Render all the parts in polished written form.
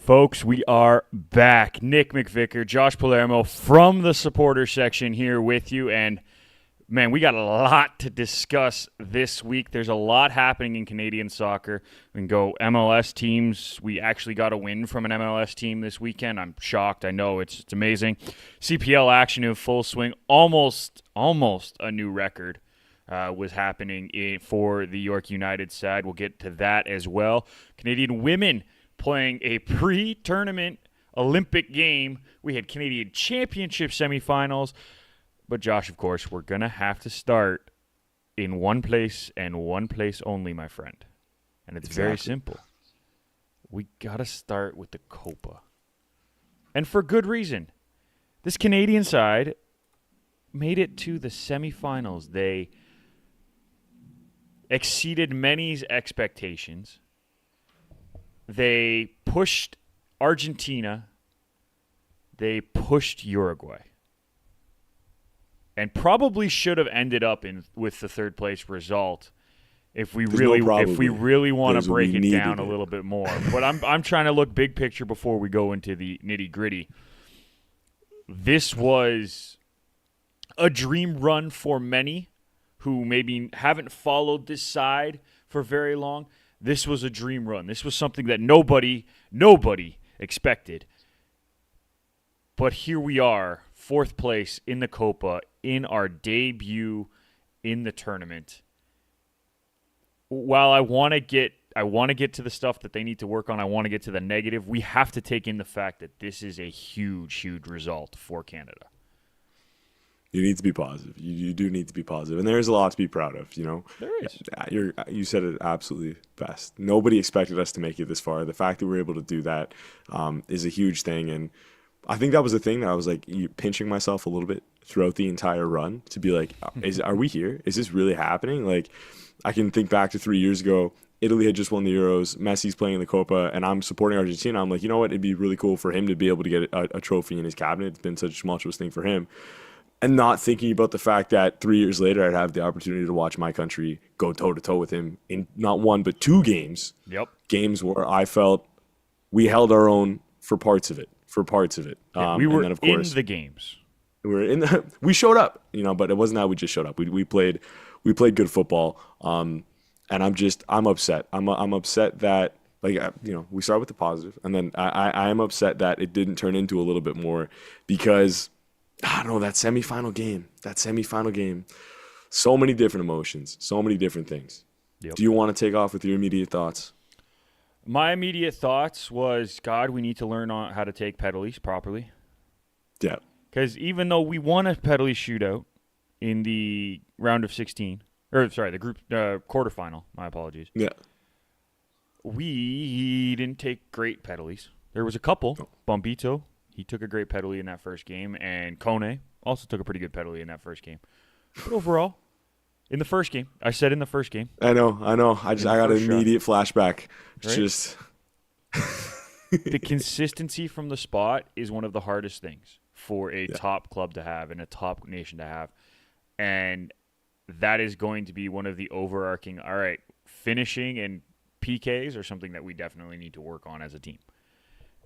Folks, we are back. Nick McVicker, Josh Palermo from the supporter section here with you. And, man, we got a lot to discuss this week. There's a lot happening in Canadian soccer. We can go MLS teams. We actually got a win from an MLS team this weekend. I'm shocked. I know it's amazing. CPL action in full swing. Almost a new record was happening for the York United side. We'll get to that as well. Canadian women playing a pre-tournament Olympic game. We had Canadian Championship semifinals. But, Josh, of course, we're going to have to start in one place and one place only, my friend. And it's very simple. We got to start with the Copa. And for good reason. This Canadian side made it to the semifinals. They exceeded many's expectations. They pushed Argentina. They pushed Uruguay. And probably should have ended up with the third place result if we really want to break it down a little bit more. But I'm trying to look big picture before we go into the nitty-gritty. This was a dream run for many who maybe haven't followed this side for very long. This was a dream run. This was something that nobody expected. But here we are, fourth place in the Copa, in our debut in the tournament. While I want to get to the stuff that they need to work on, I want to get to the negative, we have to take in the fact that this is a huge result for Canada. You need to be positive. You do need to be positive. And there's a lot to be proud of, you know. There is. You said it absolutely best. Nobody expected us to make it this far. The fact that we're able to do that is a huge thing. And I think that was the thing that I was like pinching myself a little bit throughout the entire run to be like, are we here? Is this really happening? Like, I can think back to 3 years ago. Italy had just won the Euros. Messi's playing in the Copa, and I'm supporting Argentina. I'm like, you know what? It'd be really cool for him to be able to get a trophy in his cabinet. It's been such a tumultuous thing for him. And not thinking about the fact that 3 years later, I'd have the opportunity to watch my country go toe-to-toe with him in not one but two games. Yep. Games where I felt we held our own for parts of it. Yeah, we were and then, of course, in the games. We showed up, you know, but it wasn't that we just showed up. We played good football. And I'm upset. I'm upset that, like, you know, we start with the positive, and then I am upset that it didn't turn into a little bit more because, I don't know, that semifinal game, so many different emotions, so many different things. Yep. Do you want to take off with your immediate thoughts? My immediate thoughts was, God, we need to learn on how to take penalties properly. Yeah. Because even though we won a penalty shootout in the round of 16, the group quarterfinal, my apologies. Yeah. We didn't take great penalties. There was a couple. Oh. Bombito, he took a great penalty in that first game, and Kone also took a pretty good penalty in that first game. But overall, in the first game, I got an immediate flashback. It's right? Just the consistency from the spot is one of the hardest things for a top club to have and a top nation to have. And that is going to be one of the overarching, all right, finishing and PKs are something that we definitely need to work on as a team.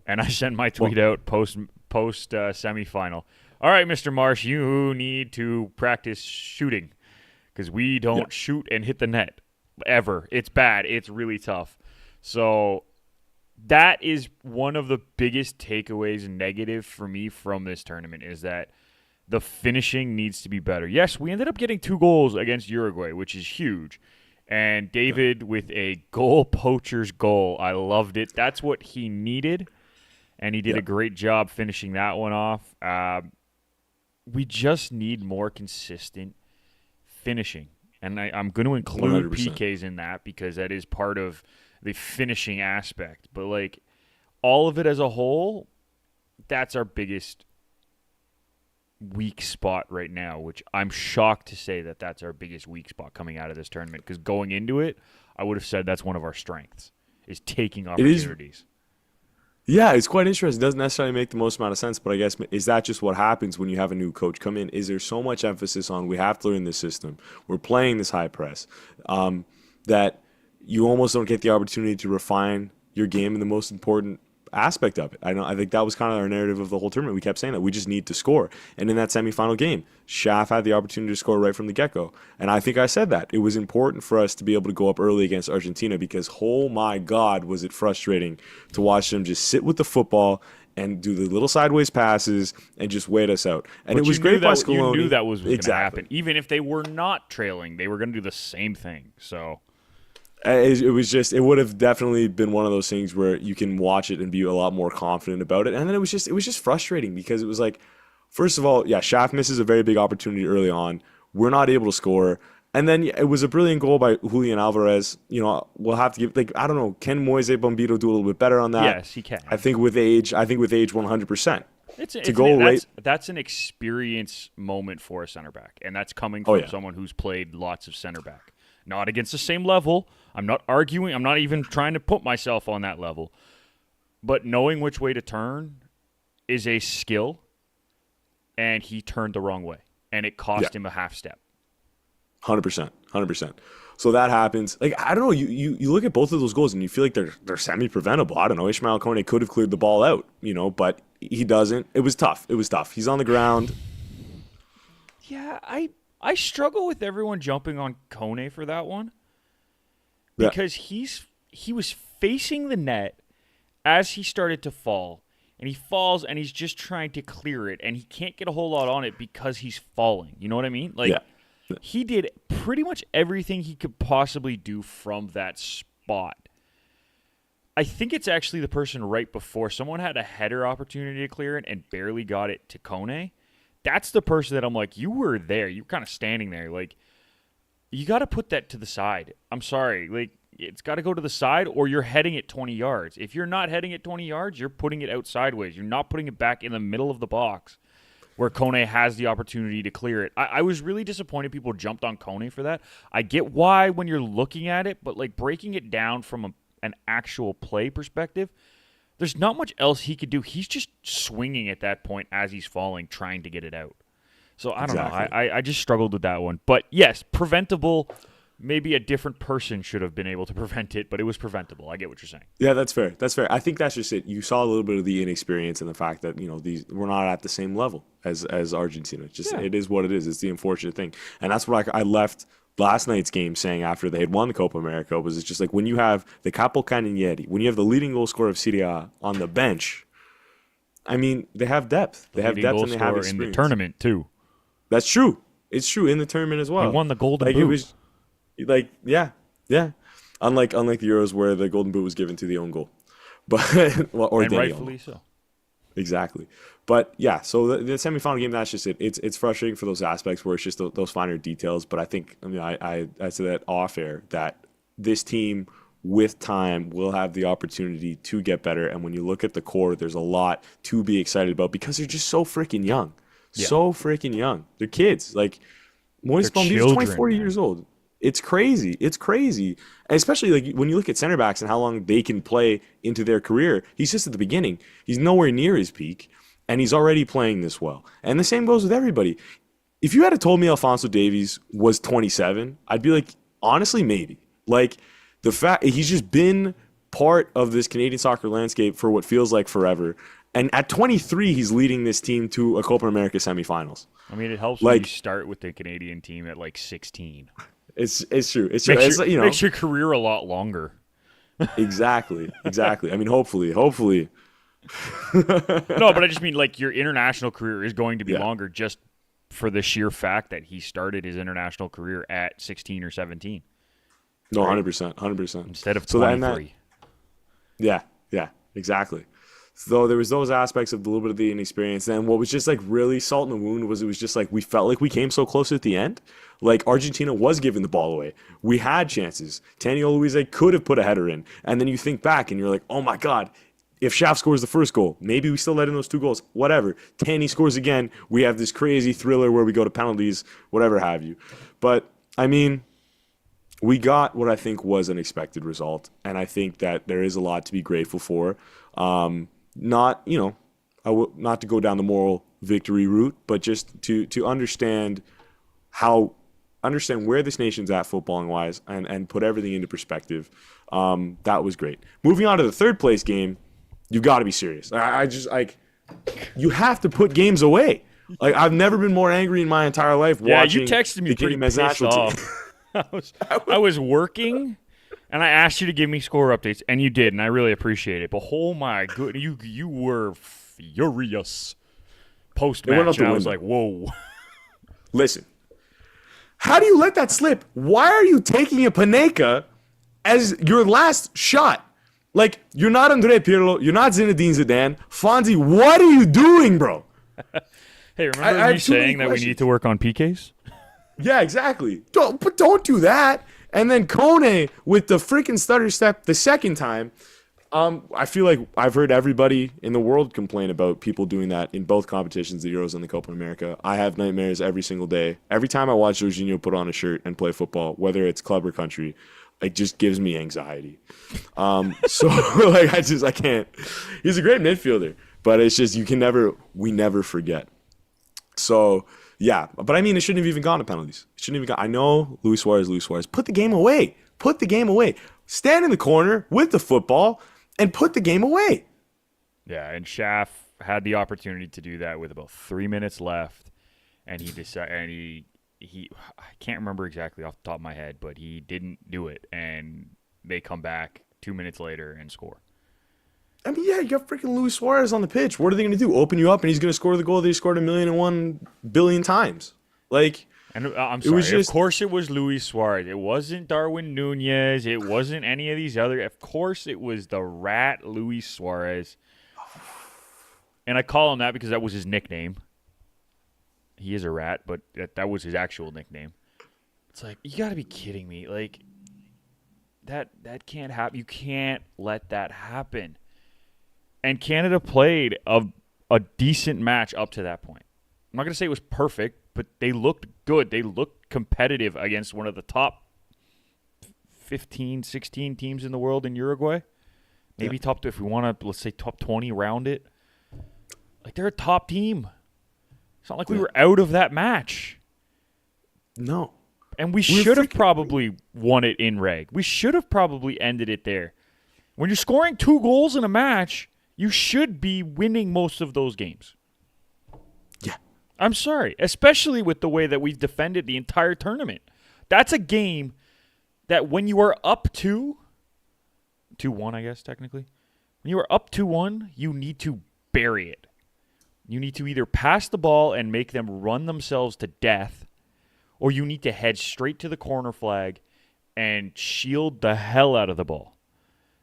And I sent my tweet out post semifinal. All right, Mr. Marsh, you need to practice shooting because we don't shoot and hit the net ever. It's bad. It's really tough. So that is one of the biggest takeaways negative for me from this tournament is that the finishing needs to be better. Yes, we ended up getting 2 goals against Uruguay, which is huge. And David with a goal poacher's goal. I loved it. That's what he needed. And he did a great job finishing that one off. We just need more consistent finishing. And I'm going to include 100%. PKs in that because that is part of the finishing aspect. But, like, all of it as a whole, that's our biggest weak spot right now, which I'm shocked to say that that's our biggest weak spot coming out of this tournament because going into it, I would have said that's one of our strengths is taking opportunities. Yeah, it's quite interesting. It doesn't necessarily make the most amount of sense, but I guess, is that just what happens when you have a new coach come in? Is there so much emphasis on we have to learn this system, we're playing this high press, that you almost don't get the opportunity to refine your game in the most important aspect of it. I think that was kind of our narrative of the whole tournament. We kept saying that we just need to score. And in that semifinal game, Schaff had the opportunity to score right from the get-go. And I think I said that. It was important for us to be able to go up early against Argentina because, oh my God, was it frustrating to watch them just sit with the football and do the little sideways passes and just wait us out. And but it was great by Scaloni. You knew that was going to happen. Even if they were not trailing, they were going to do the same thing. So it would have definitely been one of those things where you can watch it and be a lot more confident about it. And then it was just frustrating because it was like, first of all, yeah, Schaff misses a very big opportunity early on. We're not able to score. And then it was a brilliant goal by Julian Alvarez. We'll have to give, I don't know, can Moise Bombito do a little bit better on that? Yes, he can. I think with age, 100%. That's an experience moment for a center back, and that's coming from someone who's played lots of center back. Not against the same level. I'm not arguing. I'm not even trying to put myself on that level. But knowing which way to turn is a skill, and he turned the wrong way, and it cost him a half step. 100%. So that happens. I don't know. You look at both of those goals and you feel like they're semi-preventable. I don't know. Ishmael Kone could have cleared the ball out, but he doesn't. It was tough. He's on the ground. Yeah, I struggle with everyone jumping on Kone for that one because he was facing the net as he started to fall, and he falls and he's just trying to clear it, and he can't get a whole lot on it because he's falling. You know what I mean? He did pretty much everything he could possibly do from that spot. I think it's actually the person right before. Someone had a header opportunity to clear it and barely got it to Kone. That's the person that I'm like, you were there. You're kind of standing there. You got to put that to the side. I'm sorry. It's got to go to the side or you're heading it 20 yards. If you're not heading it 20 yards, you're putting it out sideways. You're not putting it back in the middle of the box where Kone has the opportunity to clear it. I was really disappointed people jumped on Kone for that. I get why when you're looking at it, but breaking it down from an actual play perspective, there's not much else he could do. He's just swinging at that point as he's falling, trying to get it out. So I don't know. I just struggled with that one. But yes, preventable. Maybe a different person should have been able to prevent it, but it was preventable. I get what you're saying. Yeah, that's fair. I think that's just it. You saw a little bit of the inexperience and the fact that we're not at the same level as Argentina. It is what it is. It's the unfortunate thing, and that's what I left last night's game saying after they had won the Copa America was it's just when you have the Capo Caninieri, when you have the leading goal scorer of Serie A on the bench. I mean, they have depth. They have depth and they have experience. In the tournament too. That's true. It's true in the tournament as well. He won the Golden Boot. It was. Yeah. Unlike the Euros where the Golden Boot was given to the own goal, but and rightfully so. Exactly, but yeah. So the semifinal game, that's just it. It's frustrating for those aspects where it's just those finer details. But I think I said that off air that this team with time will have the opportunity to get better. And when you look at the core, there's a lot to be excited about because they're just so freaking young, so freaking young. They're kids. Moise Bombito is 24 years old. It's crazy. And especially when you look at center backs and how long they can play into their career. He's just at the beginning. He's nowhere near his peak, and he's already playing this well. And the same goes with everybody. If you had told me Alphonso Davies was 27, I'd be like, honestly, maybe. The fact he's just been part of this Canadian soccer landscape for what feels like forever. And at 23, he's leading this team to a Copa America semifinals. I mean, it helps when you start with the Canadian team at 16. It's true. It's true. Makes your career a lot longer. Exactly. I mean, hopefully. No, but I just mean your international career is going to be longer just for the sheer fact that he started his international career at 16 or 17. No, 100%. Instead of 23. Yeah, exactly. So there was those aspects of a little bit of the inexperience. And what was just really salt in the wound was it was just we felt like we came so close at the end. Argentina was giving the ball away. We had chances. Taniolo Luis could have put a header in. And then you think back and you're like, oh my God, if Schaff scores the first goal, maybe we still let in those 2 goals. Whatever. Tanny scores again. We have this crazy thriller where we go to penalties, whatever have you. But, I mean, we got what I think was an expected result. And I think that there is a lot to be grateful for. Not to go down the moral victory route, but just to understand where this nation's at footballing wise and put everything into perspective. That was great. Moving on to the third place game, You got to be serious. I just like, you have to put games away. Like, I've never been more angry in my entire life watching you texted me the pretty game as pissed national team. off. I was working, and I asked you to give me score updates, and you did, and I really appreciate it. But oh my goodness, you were furious post-match, and I was like, whoa. Listen, how do you let that slip? Why are you taking a Panenka as your last shot? Like, you're not Andre Pirlo, you're not Zinedine Zidane. Fonzie, what are you doing, bro? Hey, remember me saying that we need to work on PKs? Yeah, exactly. Don't do that. And then Kone with the freaking stutter step the second time. I feel like I've heard everybody in the world complain about people doing that in both competitions, the Euros and the Copa America. I have nightmares every single day. Every time I watch Jorginho put on a shirt and play football, whether it's club or country, it just gives me anxiety. So like I can't. He's a great midfielder, but it's just we never forget. So yeah, but I mean, it shouldn't have even gone to penalties. It shouldn't even gone. I know Luis Suarez. Put the game away. Put the game away. Stand in the corner with the football and put the game away. Yeah, and Schaff had the opportunity to do that with about 3 minutes left, and he decided, and he I can't remember exactly off the top of my head, but he didn't do it, and they come back 2 minutes later and score. I mean, yeah, you got freaking Luis Suarez on the pitch. What are they going to do? Open you up, and he's going to score the goal that he scored 1,000,001 billion times? Like, and I'm sorry. Of course, it was Luis Suarez. It wasn't Darwin Nunez. It wasn't any of these other. Of course, it was the rat Luis Suarez. And I call him that because that was his nickname. He is a rat, but that was his actual nickname. It's like, you got to be kidding me. Like, that can't happen. You can't let that happen. And Canada played a decent match up to that point. I'm not going to say it was perfect, but they looked good. They looked competitive against one of the top 15, 16 teams in the world in Uruguay. Maybe top, if we want to, let's say top 20 around it. Like, they're a top team. It's not like we were out of that match. No. And we should have probably won it in reg. We should have probably ended it there. When you're scoring 2 goals in a match, you should be winning most of those games. Yeah. I'm sorry. Especially with the way that we've defended the entire tournament. That's a game that when you are up 2-1, I guess, technically. When you are up 2-1, you need to bury it. You need to either pass the ball and make them run themselves to death, or you need to head straight to the corner flag and shield the hell out of the ball.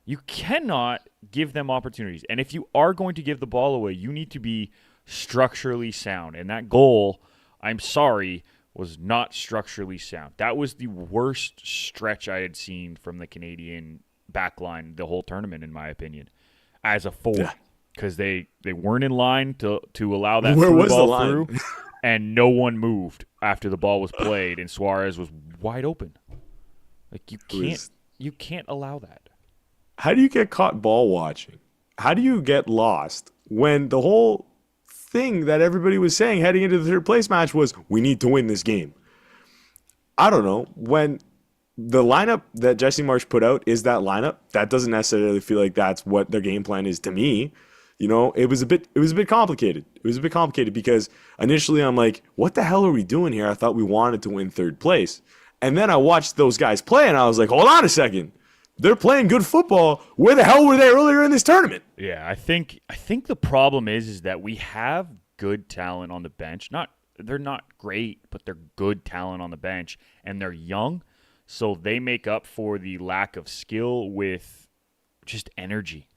You cannot give them opportunities. And if you are going to give the ball away, you need to be structurally sound. And that goal, I'm sorry, was not structurally sound. That was the worst stretch I had seen from the Canadian backline the whole tournament, in my opinion, as a forward. Because they weren't in line to allow that ball through, and no one moved after the ball was played, and Suarez was wide open. Like, you can't allow that. How do you get caught ball watching? How do you get lost when the whole thing that everybody was saying heading into the third place match was, we need to win this game? I don't know. When the lineup that Jesse Marsch put out is that lineup, that doesn't necessarily feel like that's what their game plan is to me. You know, it was a bit complicated. It was a bit complicated because initially I'm like, what the hell are we doing here? I thought we wanted to win third place. And then I watched those guys play and I was like, hold on a second. They're playing good football. Where the hell were they earlier in this tournament? Yeah, I think the problem is that we have good talent on the bench. They're not great, but they're good talent on the bench, and they're young, so they make up for the lack of skill with just energy,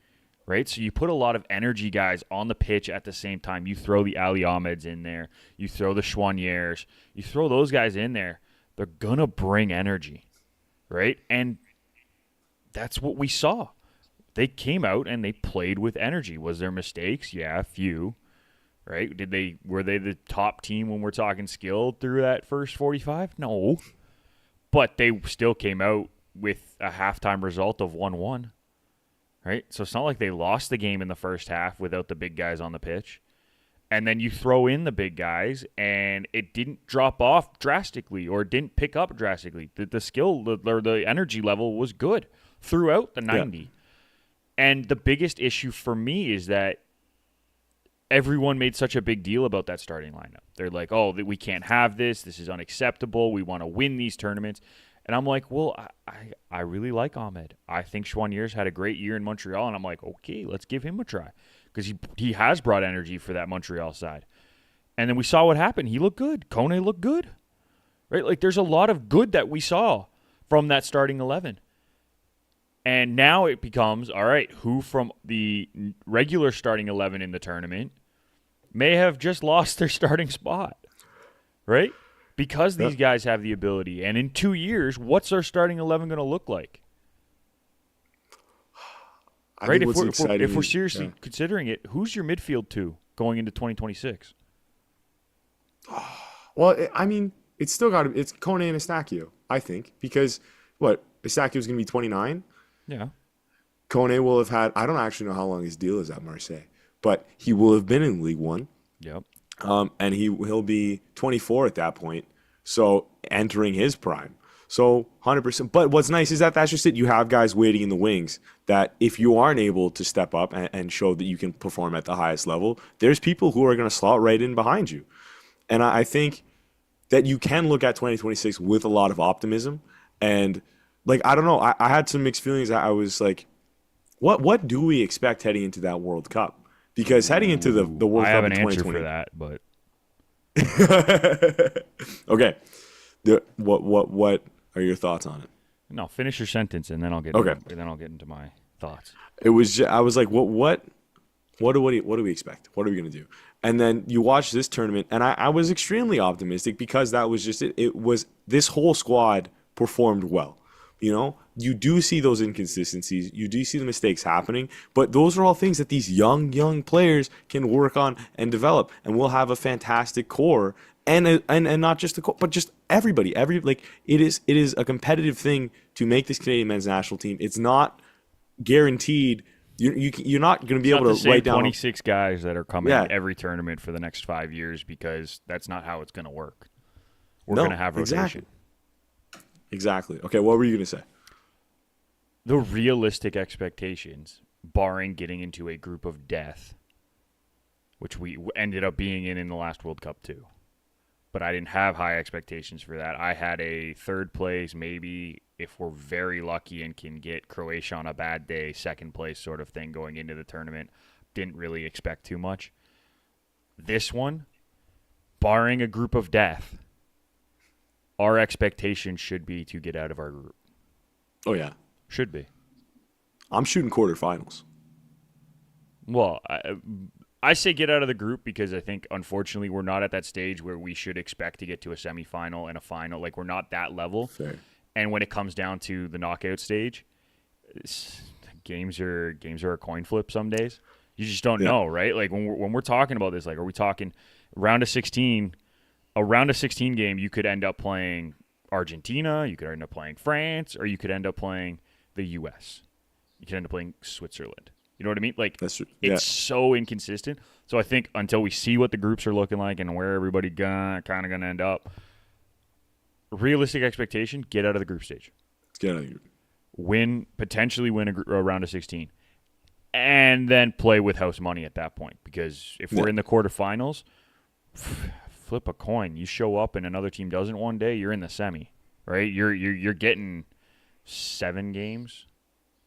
right? So you put a lot of energy guys on the pitch at the same time. You throw the Ali Ahmeds in there. You throw the Chouaniers. You throw those guys in there. They're going to bring energy, right? And that's what we saw. They came out and they played with energy. Was there mistakes? Yeah, a few. Right? Were they the top team when we're talking skill through that first 45? No. But they still came out with a halftime result of 1-1. Right? So it's not like they lost the game in the first half without the big guys on the pitch. And then you throw in the big guys and it didn't drop off drastically or didn't pick up drastically. The skill or the energy level was good throughout the 90. And the biggest issue for me is that everyone made such a big deal about that starting lineup. They're like, oh, we can't have this. This is unacceptable. We want to win these tournaments. And I'm like, well, I really like Ahmed. I think Choinier's had a great year in Montreal. And I'm like, okay, let's give him a try. Because he has brought energy for that Montreal side. And then we saw what happened. He looked good. Kone looked good. Right? Like, there's a lot of good that we saw from that starting 11. And now it becomes, all right, who from the regular starting 11 in the tournament may have just lost their starting spot, right? Because these guys have the ability. And in 2 years, what's our starting 11 going to look like? Right? If we're seriously considering it, who's your midfield two going into 2026? Well, I mean, it's still got it's Kone and Eustáquio, I think, because Eustáquio's going to be 29. Yeah. Kone will have had, I don't actually know how long his deal is at Marseille, but he will have been in League One. Yep. And he'll be 24 at that point, so entering his prime. So 100%. But what's nice is that's just it. You have guys waiting in the wings that if you aren't able to step up and show that you can perform at the highest level, there's people who are going to slot right in behind you. And I think that you can look at 2026 with a lot of optimism. And, like, I don't know. I had some mixed feelings. I was like, what do we expect heading into that World Cup? Because heading into the World Cup in 2020. I have an answer for that, but okay. What are your thoughts on it? No, finish your sentence and then I'll get into my thoughts. It was I was like, what do we expect? What are we gonna do? And then you watch this tournament, and I was extremely optimistic because that was just it. It was this whole squad performed well. You know, you do see those inconsistencies. You do see the mistakes happening, but those are all things that these young players can work on and develop, and we'll have a fantastic core, and not just the core, but just everybody. It is a competitive thing to make this Canadian men's national team. It's not guaranteed. You're not going to be able to write down 26 guys that are coming every tournament for the next 5 years because that's not how it's going to work. We're going to have rotation. Exactly. Okay, what were you going to say? The realistic expectations, barring getting into a group of death, which we ended up being in the last World Cup too. But I didn't have high expectations for that. I had a third place, maybe if we're very lucky and can get Croatia on a bad day, second place sort of thing going into the tournament. Didn't really expect too much. This one, barring a group of death, our expectation should be to get out of our group. Oh, yeah. Should be. I'm shooting quarterfinals. Well, I say get out of the group because I think, unfortunately, we're not at that stage where we should expect to get to a semifinal and a final. Like, we're not that level. Fair. And when it comes down to the knockout stage, games are a coin flip some days. You just don't know, right? Like, when we're talking about this, like, are we talking round of 16? A round of 16 game, you could end up playing Argentina, you could end up playing France, or you could end up playing the U.S. You could end up playing Switzerland. You know what I mean? Like, it's so inconsistent. So I think until we see what the groups are looking like and where everybody kind of going to end up, realistic expectation, get out of the group stage. Let's get out of the group. Potentially win a round of 16. And then play with house money at that point. Because if we're in the quarterfinals, flip a coin. You show up and another team doesn't one day, you're in the semi, right? You're getting 7 games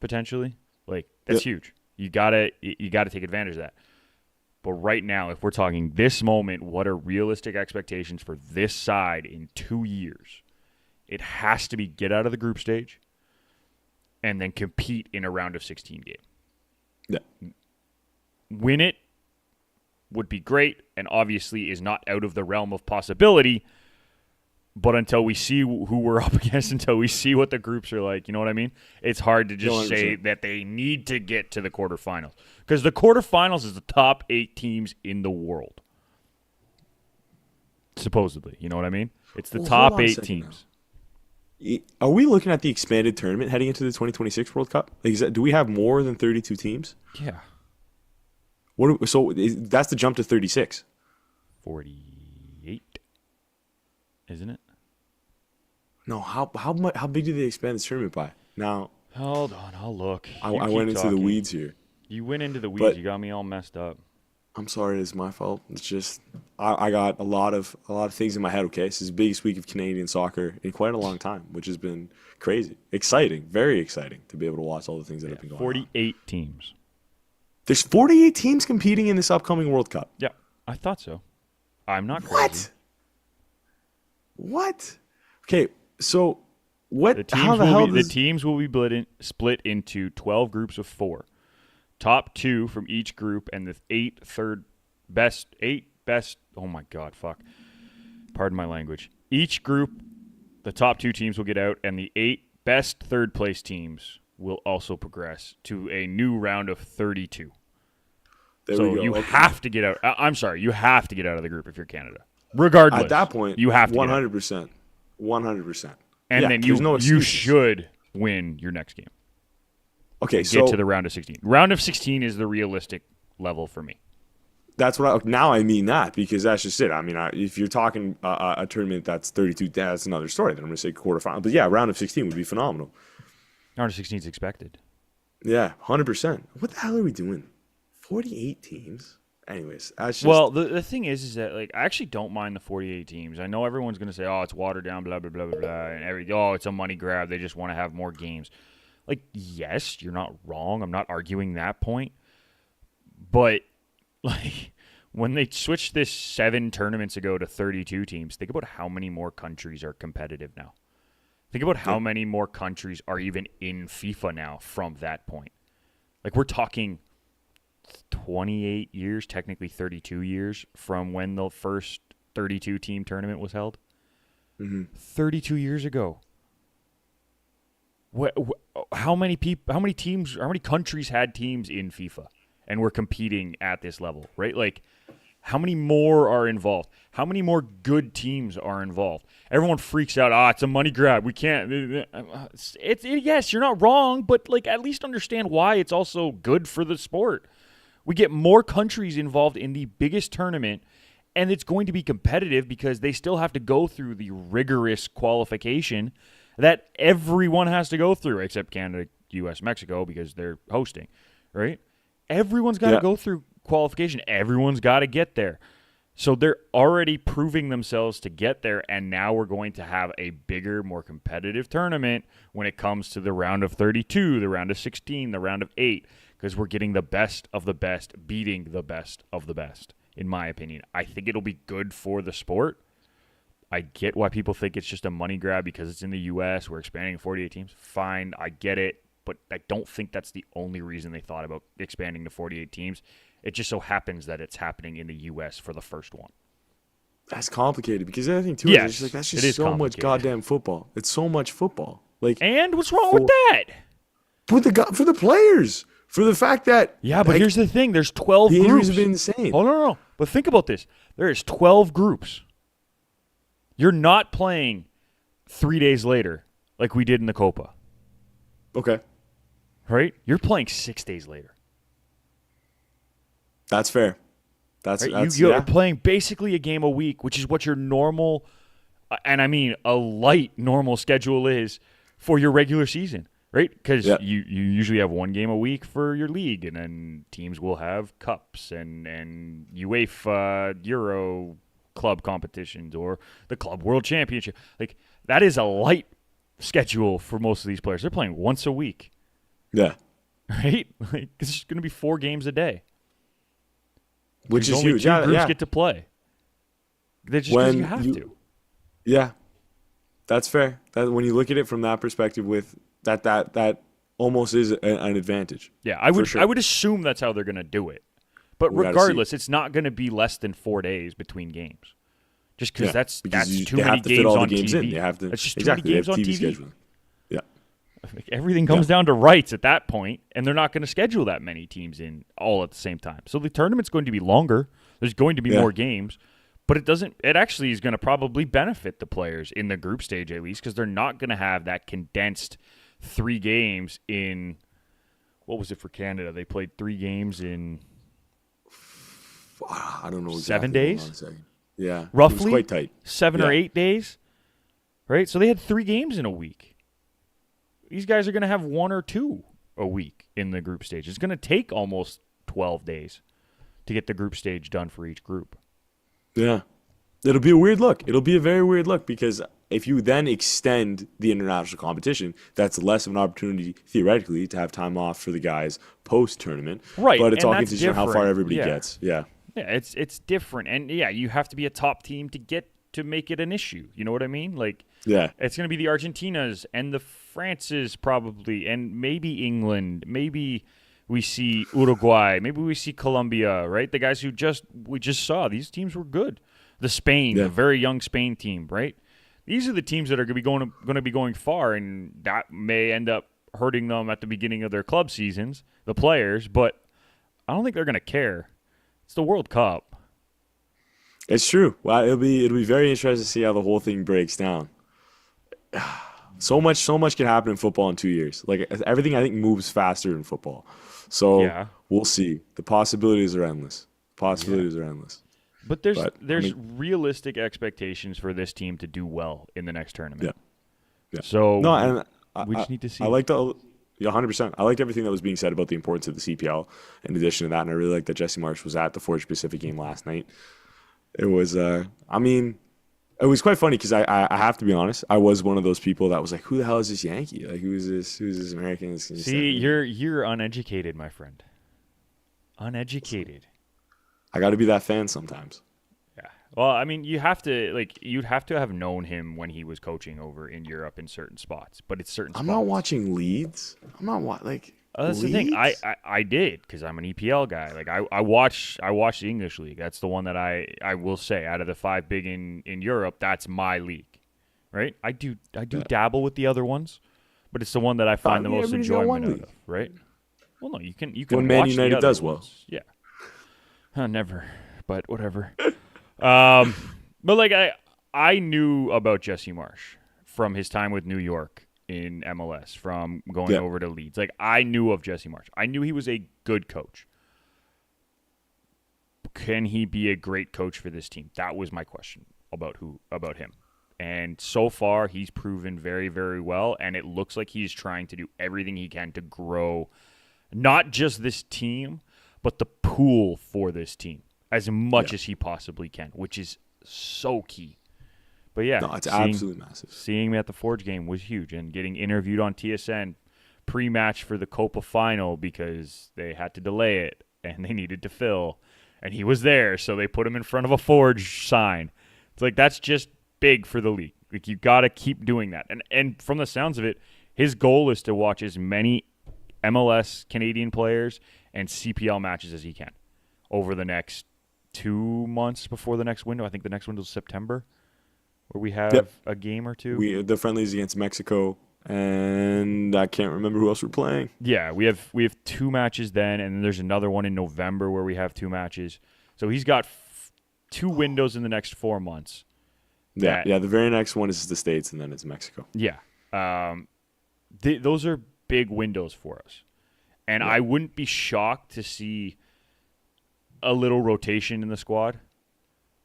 potentially. Like, that's huge. You gotta take advantage of that. But right now, if we're talking this moment, what are realistic expectations for this side in 2 years? It has to be get out of the group stage and then compete in a round of 16 game. Yeah. Win it would be great, and obviously is not out of the realm of possibility. But until we see who we're up against, until we see what the groups are like, you know what I mean? It's hard to just say that they need to get to the quarterfinals. Because the quarterfinals is the top 8 teams in the world. Supposedly, you know what I mean? It's the top 8 teams. Now. Are we looking at the expanded tournament heading into the 2026 World Cup? Like, do we have more than 32 teams? Yeah. So that's the jump to 36. 48. Isn't it? No, how big do they expand this tournament by? Now, Hold on, I'll look. I You went keep into the talking. weeds here. You went into the weeds. But You got me all messed up. I'm sorry, it's my fault. It's just I got a lot of things in my head. Okay, this is the biggest week of Canadian soccer in quite a long time, which has been crazy, exciting, very exciting to be able to watch all the things that have been going on. 48 teams. There's 48 teams competing in this upcoming World Cup. Yeah, I thought so. I'm not What? crazy. What? Okay, so what? The teams how the will hell be, does the teams will be split into 12 groups of 4. Top 2 from each group, and the 8 best. Oh my God, fuck. Pardon my language. Each group, the top 2 teams will get out, and the 8 best third place teams will also progress to a new round of 32. There So we go. you Okay. have to get out. I'm sorry, you have to get out of the group if you're Canada. Regardless, At that point, you have to 100%, 100%. and Yeah, then there's no you excuses. should win your next game. Okay, Get so to the round of 16. Round of 16 is the realistic level for me. that's what now I mean that because that's just it. I mean, if you're talking a tournament that's 32, that's another story. Then I'm going to say quarterfinal. But yeah, round of 16 would be phenomenal. Round of 16 is expected. Yeah, 100%. What the hell are we doing? 48 teams. Anyways, that's just Well, the thing is that like I actually don't mind the 48 teams. I know everyone's going to say, "Oh, it's watered down, blah blah blah blah blah," and it's a money grab. They just want to have more games. Like, yes, you're not wrong. I'm not arguing that point. But like when they switched this 7 tournaments ago to 32 teams, think about how many more countries are competitive now. Think about how many more countries are even in FIFA now from that point. Like we're talking 28 years, technically 32 years from when the first 32 team tournament was held. 32 years ago. How many countries had teams in FIFA and were competing at this level, right? Like, how many more are involved? How many more good teams are involved? Everyone freaks out. It's a money grab. We can't. Yes, you're not wrong, but like at least understand why it's also good for the sport. We get more countries involved in the biggest tournament, and it's going to be competitive because they still have to go through the rigorous qualification that everyone has to go through, except Canada, U.S., Mexico, because they're hosting, right? Everyone's got to go through qualification. Everyone's got to get there. So they're already proving themselves to get there, and now we're going to have a bigger, more competitive tournament when it comes to the round of 32, the round of 16, the round of 8, because we're getting the best of the best, beating the best of the best, in my opinion. I think it'll be good for the sport. I get why people think it's just a money grab because it's in the U.S. We're expanding 48 teams. Fine, I get it, but I don't think that's the only reason they thought about expanding to 48 teams. It just so happens that it's happening in the U.S. for the first one. that's complicated because the other thing too Yes, is like that's it just is so much complicated. goddamn football. It's so much football. Like And what's wrong with that? for the players, for the fact that Yeah, but like, here's the thing. There's 12 the groups. injuries have been insane. Oh, no. But think about this. There is 12 groups. You're not playing 3 days later like we did in the Copa, Okay, right? You're playing 6 days later. that's fair. Right? You're playing basically a game a week, which is what your normal, and I mean a light normal schedule is for your regular season, right? Because you usually have one game a week for your league, and then teams will have cups and UEFA Euro club competitions or the Club World Championship. Like that is a light schedule for most of these players. They're playing once a week, Yeah, right? Like it's going to be 4 games a day. which is only huge. 2 groups Yeah, get to play. They're just because you have to. Yeah, that's fair. That when you look at it from that perspective, with that almost is an advantage. Yeah, I would sure. I would assume that's how they're going to do it. But We gotta regardless, it's not going to be less than 4 days between games. Just Yeah, that's because too they many have to fit games all the on games TV. in. They have to That's just exactly. too many games they on have TV TV. scheduling. Yeah, Like, everything comes down to rights at that point, and they're not going to schedule that many teams in all at the same time. So the tournament's going to be longer. There's going to be more games, but it actually is going to probably benefit the players in the group stage at least because they're not going to have that condensed 3 games in, what was it for Canada? They played 3 games in I don't know. Exactly. 7 days? Hold on a second. Yeah, Roughly it was quite tight. 7 or 8 days, right? So they had 3 games in a week. these guys are going to have 1 or 2 a week in the group stage. It's going to take almost 12 days to get the group stage done for each group. Yeah. It'll be a weird look. It'll be a very weird look because if you then extend the international competition, that's less of an opportunity, theoretically, to have time off for the guys post-tournament. Right. But it's and all that's contingent on how far everybody gets. Yeah. Yeah, it's different. And, yeah, you have to be a top team to get to make it an issue. You know what I mean? Like, yeah, it's going to be the Argentinas and the Frances probably, and maybe England. Maybe we see Uruguay. Maybe we see Colombia, right? The guys who we just saw. These teams were good. The Spain, the very young Spain team, right? These are the teams that are going to be going far, and that may end up hurting them at the beginning of their club seasons, the players. But I don't think they're going to care. It's the World Cup. It's true. Well, it'll be very interesting to see how the whole thing breaks down. So much can happen in football in 2 years. Like everything, I think moves faster in football. So we'll see. The possibilities are endless. But there's realistic expectations for this team to do well in the next tournament. Yeah. So we just need to see. I like 100%. I liked everything that was being said about the importance of the CPL. In addition to that, and I really like that Jesse Marsh was at the Forge Pacific game last night. It was, it was quite funny because I have to be honest. I was one of those people that was like, "Who the hell is this Yankee? Like, who's this American?" See, you're uneducated, my friend. Uneducated. I got to be that fan sometimes. Yeah. Well, I mean, you'd have to have known him when he was coaching over in Europe in certain spots, but it's certain. I'm not watching Leeds. I'm not that's the thing. I did because I'm an EPL guy. Like I watch the English league. That's the one that I will say out of the 5 big in Europe, that's my league, right? I do dabble with the other ones, but it's the one that I find the most enjoyment out of, right? Well, no, you can when watch Man United the other does ones. well. Yeah, never, but whatever. But like I knew about Jesse Marsh from his time with New York in MLS, from going over to Leeds. Like, I knew of Jesse Marsh. I knew he was a good coach. Can he be a great coach for this team? That was my question about him. And so far, he's proven very, very well, and it looks like he's trying to do everything he can to grow not just this team, but the pool for this team as much as he possibly can, which is so key. But yeah, no, it's absolutely massive. Seeing him at the Forge game was huge, and getting interviewed on TSN pre-match for the Copa final because they had to delay it and they needed to fill, and he was there, so they put him in front of a Forge sign. It's like, that's just big for the league. Like, you got to keep doing that. And from the sounds of it, his goal is to watch as many MLS Canadian players and CPL matches as he can over the next 2 months before the next window. I think the next window is September, where we have a game or two. The friendlies against Mexico, and I can't remember who else we're playing. Yeah, we have 2 matches then, and then there's another one in November where we have 2 matches. So he's got 2 windows in the next 4 months. The very next one is the States, and then it's Mexico. Yeah. Those are big windows for us. And I wouldn't be shocked to see a little rotation in the squad.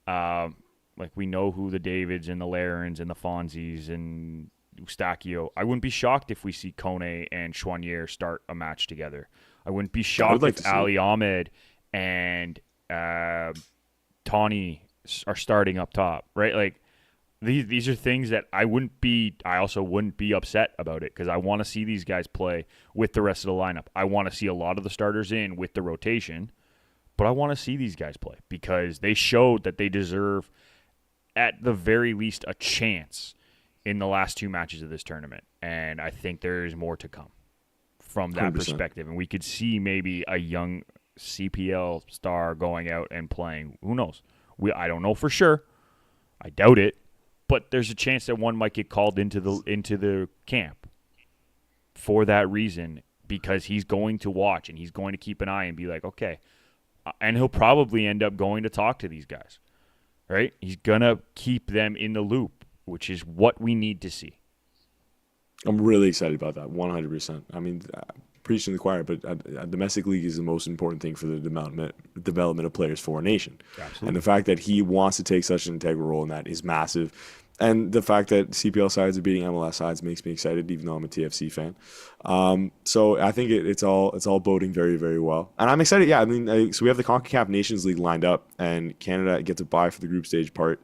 Like, we know who the Davids and the Larens and the Fonzies and Eustachio. I wouldn't be shocked if we see Kone and Chouanier start a match together. I wouldn't be shocked if Ali Ahmed and Tawny are starting up top, right? Like, these are things that I also wouldn't be upset about it, because I want to see these guys play with the rest of the lineup. I want to see a lot of the starters in with the rotation, but I want to see these guys play because they showed that they deserve, at the very least, a chance in the last 2 matches of this tournament. And I think there is more to come from that 100%. perspective. And we could see maybe a young CPL star going out and playing. Who knows? I don't know for sure. I doubt it. But there's a chance that one might get called into the camp for that reason, because he's going to watch and he's going to keep an eye and be like, okay. And he'll probably end up going to talk to these guys, right? He's going to keep them in the loop, which is what we need to see. I'm really excited about that, 100%. I mean, preaching to the choir, but a domestic league is the most important thing for the development of players for a nation. Absolutely. And the fact that he wants to take such an integral role in that is massive. And the fact that CPL sides are beating MLS sides makes me excited, even though I'm a TFC fan. So I think it's all boding very, very well, and I'm excited. Yeah, I mean, so we have the CONCACAF Nations League lined up, and Canada gets a bye for the group stage part.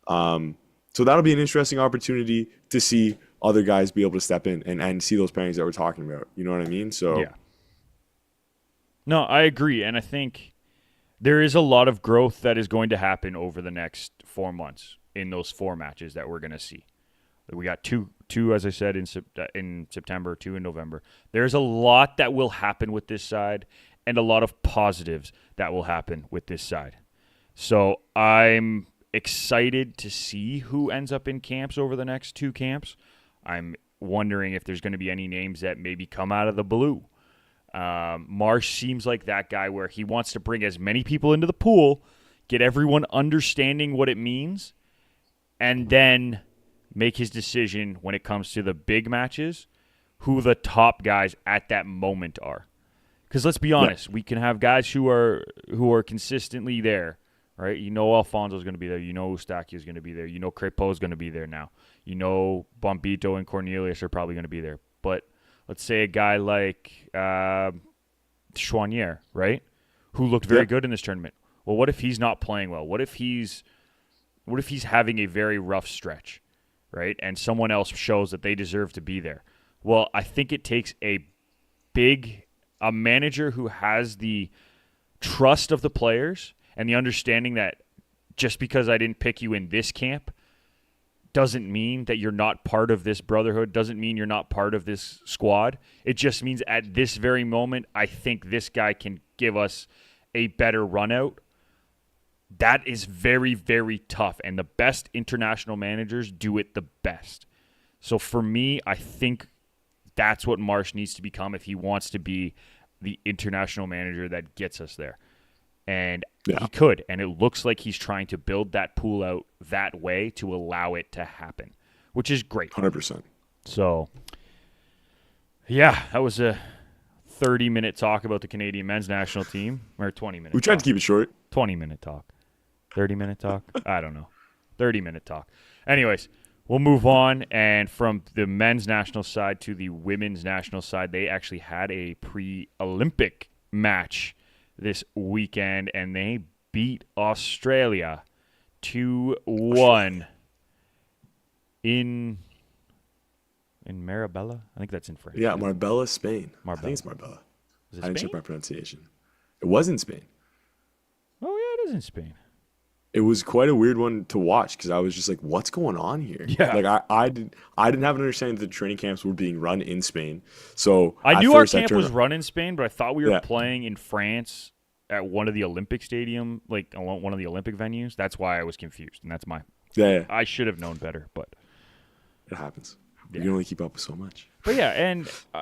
So that'll be an interesting opportunity to see other guys be able to step in and see those pairings that we're talking about. You know what I mean? So Yeah. No, I agree, and I think there is a lot of growth that is going to happen over the next 4 months in those 4 matches that we're going to see. We got two, as I said, in September, 2 in November. There's a lot that will happen with this side and a lot of positives that will happen with this side. So I'm excited to see who ends up in camps over the next 2 camps. I'm wondering if there's going to be any names that maybe come out of the blue. Marsh seems like that guy where he wants to bring as many people into the pool, get everyone understanding what it means, and then make his decision when it comes to the big matches, who the top guys at that moment are. Because let's be honest, we can have guys who are consistently there, right? You know Alfonso's going to be there. You know Eustachio's going to be there. You know Crepeau's going to be there now. You know Bombito and Cornelius are probably going to be there. But let's say a guy like Chouanier, right, who looked very good in this tournament. Well, what if he's not playing well? What if he's having a very rough stretch, right? And someone else shows that they deserve to be there. Well, I think it takes a manager who has the trust of the players and the understanding that just because I didn't pick you in this camp doesn't mean that you're not part of this brotherhood, doesn't mean you're not part of this squad. It just means at this very moment, I think this guy can give us a better run out. That is very, very tough, and the best international managers do it the best. So for me, I think that's what Marsh needs to become if he wants to be the international manager that gets us there. And he could, and it looks like he's trying to build that pool out that way to allow it to happen, which is great. 100%. So, yeah, that was a 30-minute talk about the Canadian men's national team, or 20-minute We tried to keep it short. 20-minute talk. 30-minute talk? I don't know. 30-minute talk. Anyways, we'll move on, and from the men's national side to the women's national side, they actually had a pre-Olympic match this weekend, and they beat Australia 2-1 in Marbella. I think that's in France. Yeah, Marbella, Spain. I think it's Marbella. I didn't check my pronunciation. It was in Spain. Oh, yeah, it is in Spain. It was quite a weird one to watch because I was just like, what's going on here? Yeah. Like I didn't have an understanding that the training camps were being run in Spain. So I knew our camp was run in Spain, but I thought we were playing in France at one of the Olympic stadium, like one of the Olympic venues. That's why I was confused, and that's my. Yeah. I should have known better, but it happens. You can only keep up with so much. But yeah,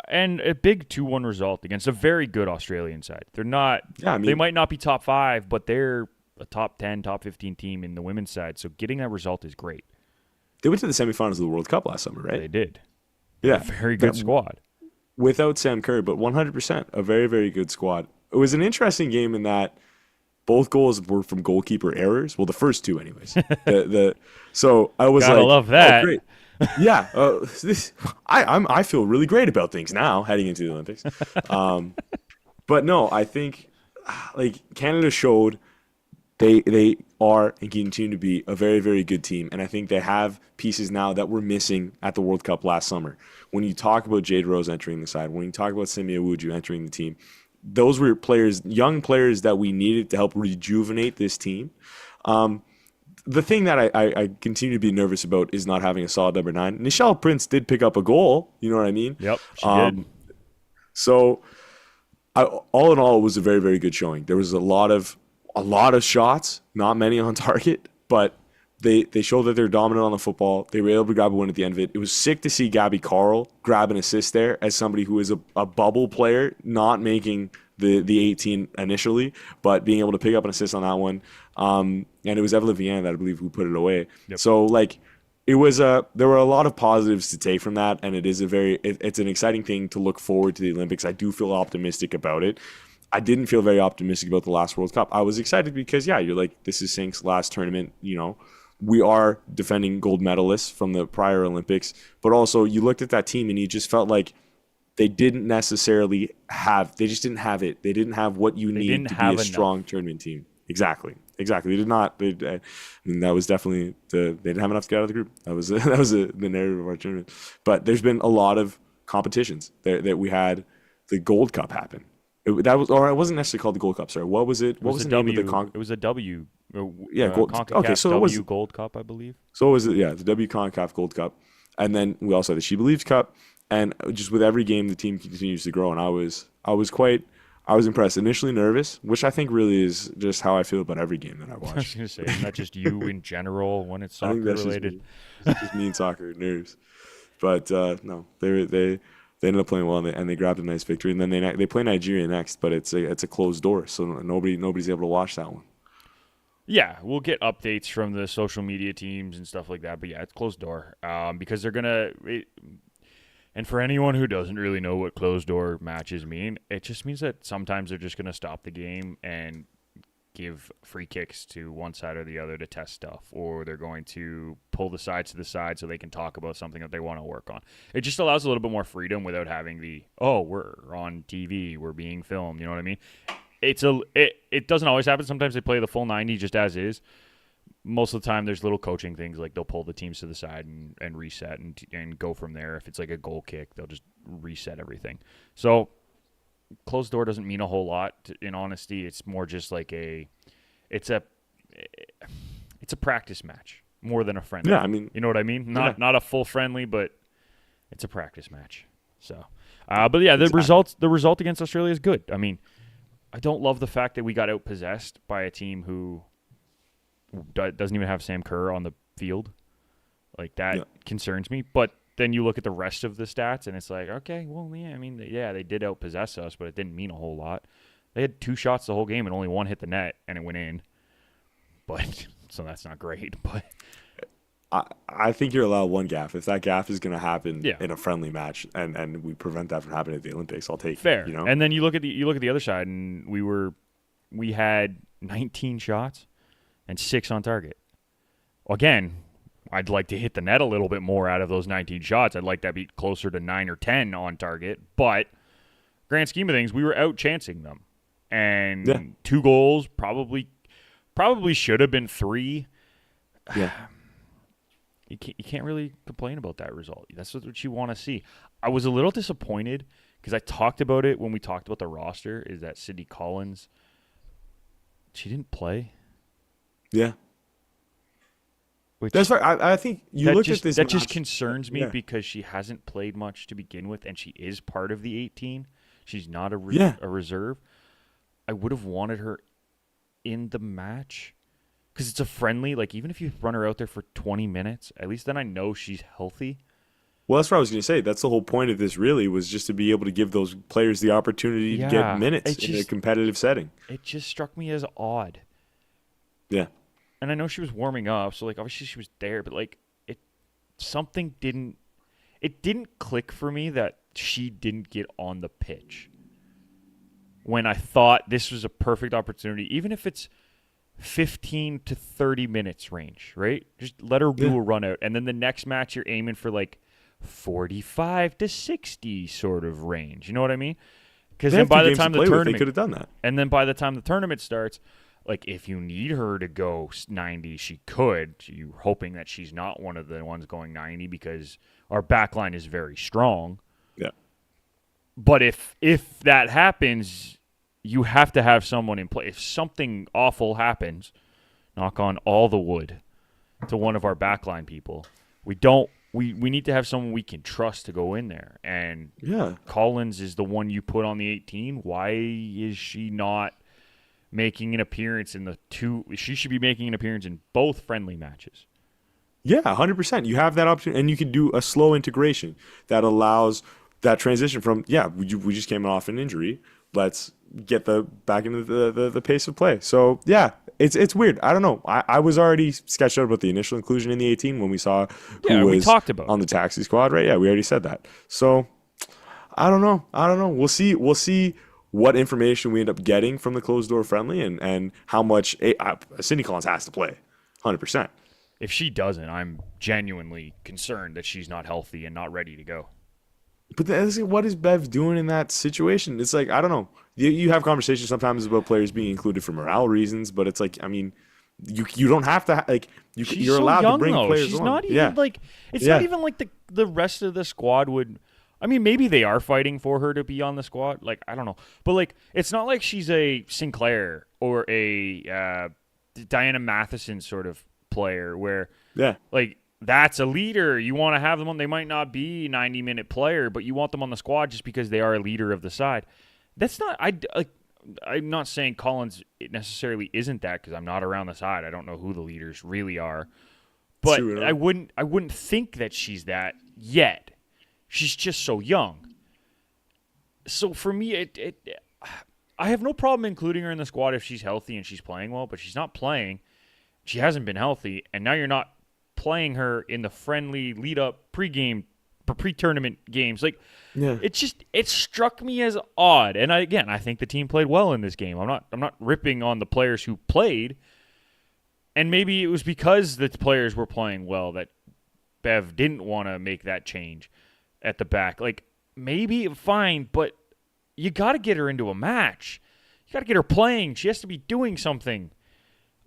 and a big 2-1 result against a very good Australian side. They're not. Yeah, I mean, they might not be top 5, but they're a top 10, top 15 team in the women's side. So getting that result is great. They went to the semifinals of the World Cup last summer, right? They did. Yeah. A very good squad. Without Sam Kerr, but 100% a very, very good squad. It was an interesting game in that both goals were from goalkeeper errors. Well, the first 2 anyways. So I was Gotta love that. Oh, great. Yeah. I feel really great about things now heading into the Olympics. But no, I think like Canada showed they are and continue to be a very, very good team. And I think they have pieces now that were missing at the World Cup last summer. When you talk about Jade Rose entering the side, when you talk about Simi Awuju entering the team, those were players, young players that we needed to help rejuvenate this team. The thing that I continue to be nervous about is not having a solid number 9. Nichelle Prince did pick up a goal. You know what I mean? Yep, she did. So all in all, it was a very, very good showing. There was a lot of shots, not many on target, but they showed that they're dominant on the football. They were able to grab a win at the end of it. It was sick to see Gabby Carl grab an assist there as somebody who is a bubble player, not making the 18 initially, but being able to pick up an assist on that one. And it was Evelyn Vian that I believe who put it away. Yep. So like it was there were a lot of positives to take from that, and it is it's an exciting thing to look forward to the Olympics. I do feel optimistic about it. I didn't feel very optimistic about the last World Cup. I was excited because, you're like, this is Sink's last tournament, we are defending gold medalists from the prior Olympics, but also you looked at that team and you just felt like they didn't necessarily have, they just didn't have it. They didn't have what you need to be a strong tournament team. Exactly. They did not. I mean, that was definitely they didn't have enough to get out of the group. That was the narrative of our tournament. But there's been a lot of competitions that we had. The Gold Cup happen. It wasn't necessarily called the Gold Cup. Sorry, what was it? What was the name of the It was a W. Gold. Okay, so it was Gold Cup, I believe. So it was the W CONCACAF Gold Cup, and then we also had the She Believes Cup, and just with every game the team continues to grow, and I was impressed. Initially nervous, which I think really is just how I feel about every game that I watch. I was gonna say, isn't that just you in general when it's soccer related? Just me and soccer nerves, but no, they ended up playing well and they grabbed a nice victory, and then they play Nigeria next, but it's a closed door, so nobody's able to watch that one. Yeah, we'll get updates from the social media teams and stuff like that, but yeah, it's closed door because they're gonna. And for anyone who doesn't really know what closed-door matches mean, it just means that sometimes they're just going to stop the game and give free kicks to one side or the other to test stuff, or they're going to pull the sides to the side so they can talk about something that they want to work on. It just allows a little bit more freedom without having we're on TV, we're being filmed, you know what I mean? It doesn't always happen. Sometimes they play the full 90 just as is. Most of the time, there's little coaching things like they'll pull the teams to the side and reset and go from there. If it's like a goal kick, they'll just reset everything. So closed door doesn't mean a whole lot. In honesty, it's more just like it's a practice match more than a friendly. Yeah, I mean, you know what I mean? Not a full friendly, but it's a practice match. So, but yeah, the result against Australia is good. I mean, I don't love the fact that we got outpossessed by a team who doesn't even have Sam Kerr on the field. Like, that concerns me. But then you look at the rest of the stats, and it's like, okay, well, yeah, I mean, they did outpossess us, but it didn't mean a whole lot. They had 2 shots the whole game, and only one hit the net, and it went in. But so that's not great. But I think you're allowed one gaff. If that gaff is going to happen in a friendly match, and we prevent that from happening at the Olympics, I'll take fair. it. You know? And then you look at the other side, and we had 19 shots and 6 on target. Again, I'd like to hit the net a little bit more out of those 19 shots. I'd like that to be closer to 9 or 10 on target. But grand scheme of things, we were out-chancing them. And 2 goals probably should have been 3. Yeah. You can't really complain about that result. That's what you want to see. I was a little disappointed because I talked about it when we talked about the roster, is that Sydney Collins, she didn't play. Yeah. That's right. I think you look at this. That just concerns me because she hasn't played much to begin with, and she is part of the 18. She's not a reserve. I would have wanted her in the match because it's a friendly. Like, even if you run her out there for 20 minutes, at least then I know she's healthy. Well, that's what I was going to say. That's the whole point of this, really, was just to be able to give those players the opportunity to get minutes in a competitive setting. It just struck me as odd. Yeah. And I know she was warming up, so, like, obviously she was there, but, like, something didn't click for me that she didn't get on the pitch when I thought this was a perfect opportunity, even if it's 15 to 30 minutes range, right? Just let her do a run out. And then the next match you're aiming for, like, 45 to 60 sort of range. You know what I mean? Because then by the time the tournament, they could have done that. And then by the time the tournament starts, like, if you need her to go 90, she could. You're hoping that she's not one of the ones going 90 because our back line is very strong. Yeah. But if that happens, you have to have someone in play. If something awful happens, knock on all the wood, to one of our backline people, we need to have someone we can trust to go in there. And Collins is the one you put on the 18. Why is she not making an appearance in the 2? She should be making an appearance in both friendly matches. Yeah, 100%. You have that option, and you can do a slow integration that allows that transition from, we just came off an injury. Let's get back into the pace of play. So, yeah, it's weird. I don't know. I was already sketched out about the initial inclusion in the 18 when we saw who was talked about on the taxi squad, right? Yeah, we already said that. So, I don't know. We'll see what information we end up getting from the closed door friendly and how much Sydney Collins has to play, 100%. If she doesn't, I'm genuinely concerned that she's not healthy and not ready to go. But what is Bev doing in that situation? It's like, I don't know. You have conversations sometimes about players being included for morale reasons, but it's like, I mean, you don't have to She's you're so allowed young, to bring though. players She's along. not even like it's not even like the rest of the squad would. I mean, maybe they are fighting for her to be on the squad. Like, I don't know, but like, it's not like she's a Sinclair or a Diana Matheson sort of player where like that's a leader. You want to have them on. They might not be a 90-minute player, but you want them on the squad just because they are a leader of the side. That's not. I'm not saying Collins necessarily isn't that because I'm not around the side. I don't know who the leaders really are, but I wouldn't think that she's that yet. She's just so young. So for me, I have no problem including her in the squad if she's healthy and she's playing well, but she's not playing. She hasn't been healthy, and now you're not playing her in the friendly lead-up pre-tournament games. Like, it struck me as odd. And I think the team played well in this game. I'm not ripping on the players who played. And maybe it was because the players were playing well that Bev didn't want to make that change at the back. Like, maybe fine, but you got to get her into a match. You got to get her playing. She has to be doing something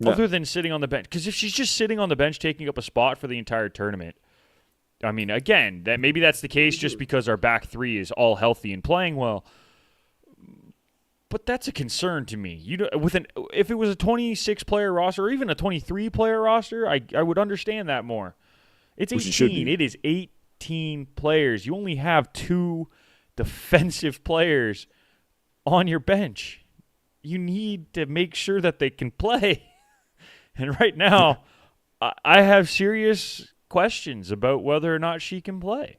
other than sitting on the bench. Because if she's just sitting on the bench taking up a spot for the entire tournament, I mean, again, maybe that's the case just because our back three is all healthy and playing well. But that's a concern to me. If it was a 26-player roster or even a 23-player roster, I would understand that more. It's 18. It is 18 players. You only have 2 defensive players on your bench. You need to make sure that they can play. And right now, I have serious questions about whether or not she can play.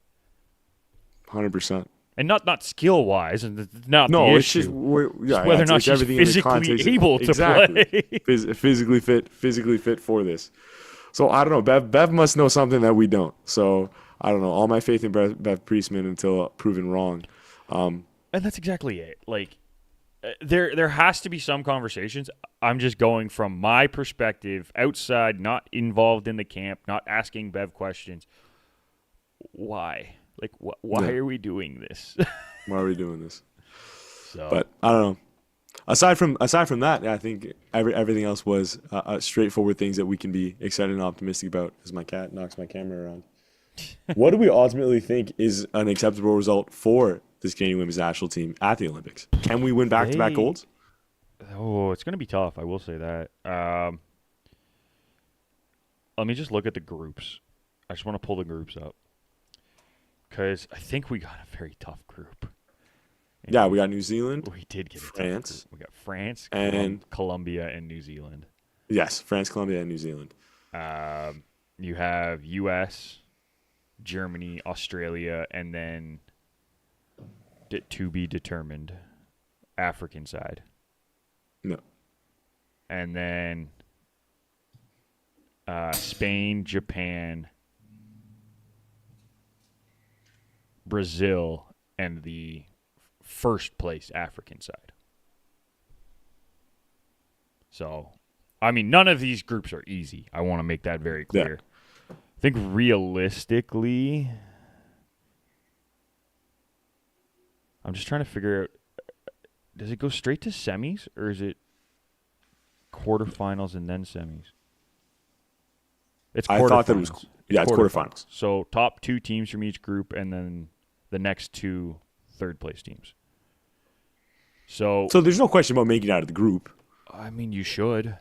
100%. And not skill wise, and not the issue. It's just whether or not she's physically able to play. Physically fit for this. So I don't know. Bev must know something that we don't. So I don't know. All my faith in Bev Priestman until proven wrong. And that's exactly it. Like there has to be some conversations. I'm just going from my perspective, outside, not involved in the camp, not asking Bev questions. Why? Like, why are we doing this? Why are we doing this? So. But I don't know. Aside from that, I think everything else was straightforward things that we can be excited and optimistic about. As my cat knocks my camera around. What do we ultimately think is an acceptable result for this Canadian women's national team at the Olympics? Can we win back-to-back golds? Oh, it's going to be tough. I will say that. Let me just look at the groups. I just want to pull the groups up. Because I think we got a very tough group. Yeah, we got New Zealand. We did get France. We got France, and Colombia, and New Zealand. Yes, France, Colombia, and New Zealand. You have U.S., Germany, Australia, and then to be determined African side. No. And then Spain, Japan, Brazil, and the first place African side. So, I mean, none of these groups are easy. I want to make that very clear. Yeah. I think realistically, I'm just trying to figure out, does it go straight to semis or is it quarterfinals and then semis? It's quarterfinals. I thought that was it's quarterfinals. So top 2 teams from each group and then the next 2 third-place teams. So there's no question about making it out of the group. I mean, you should.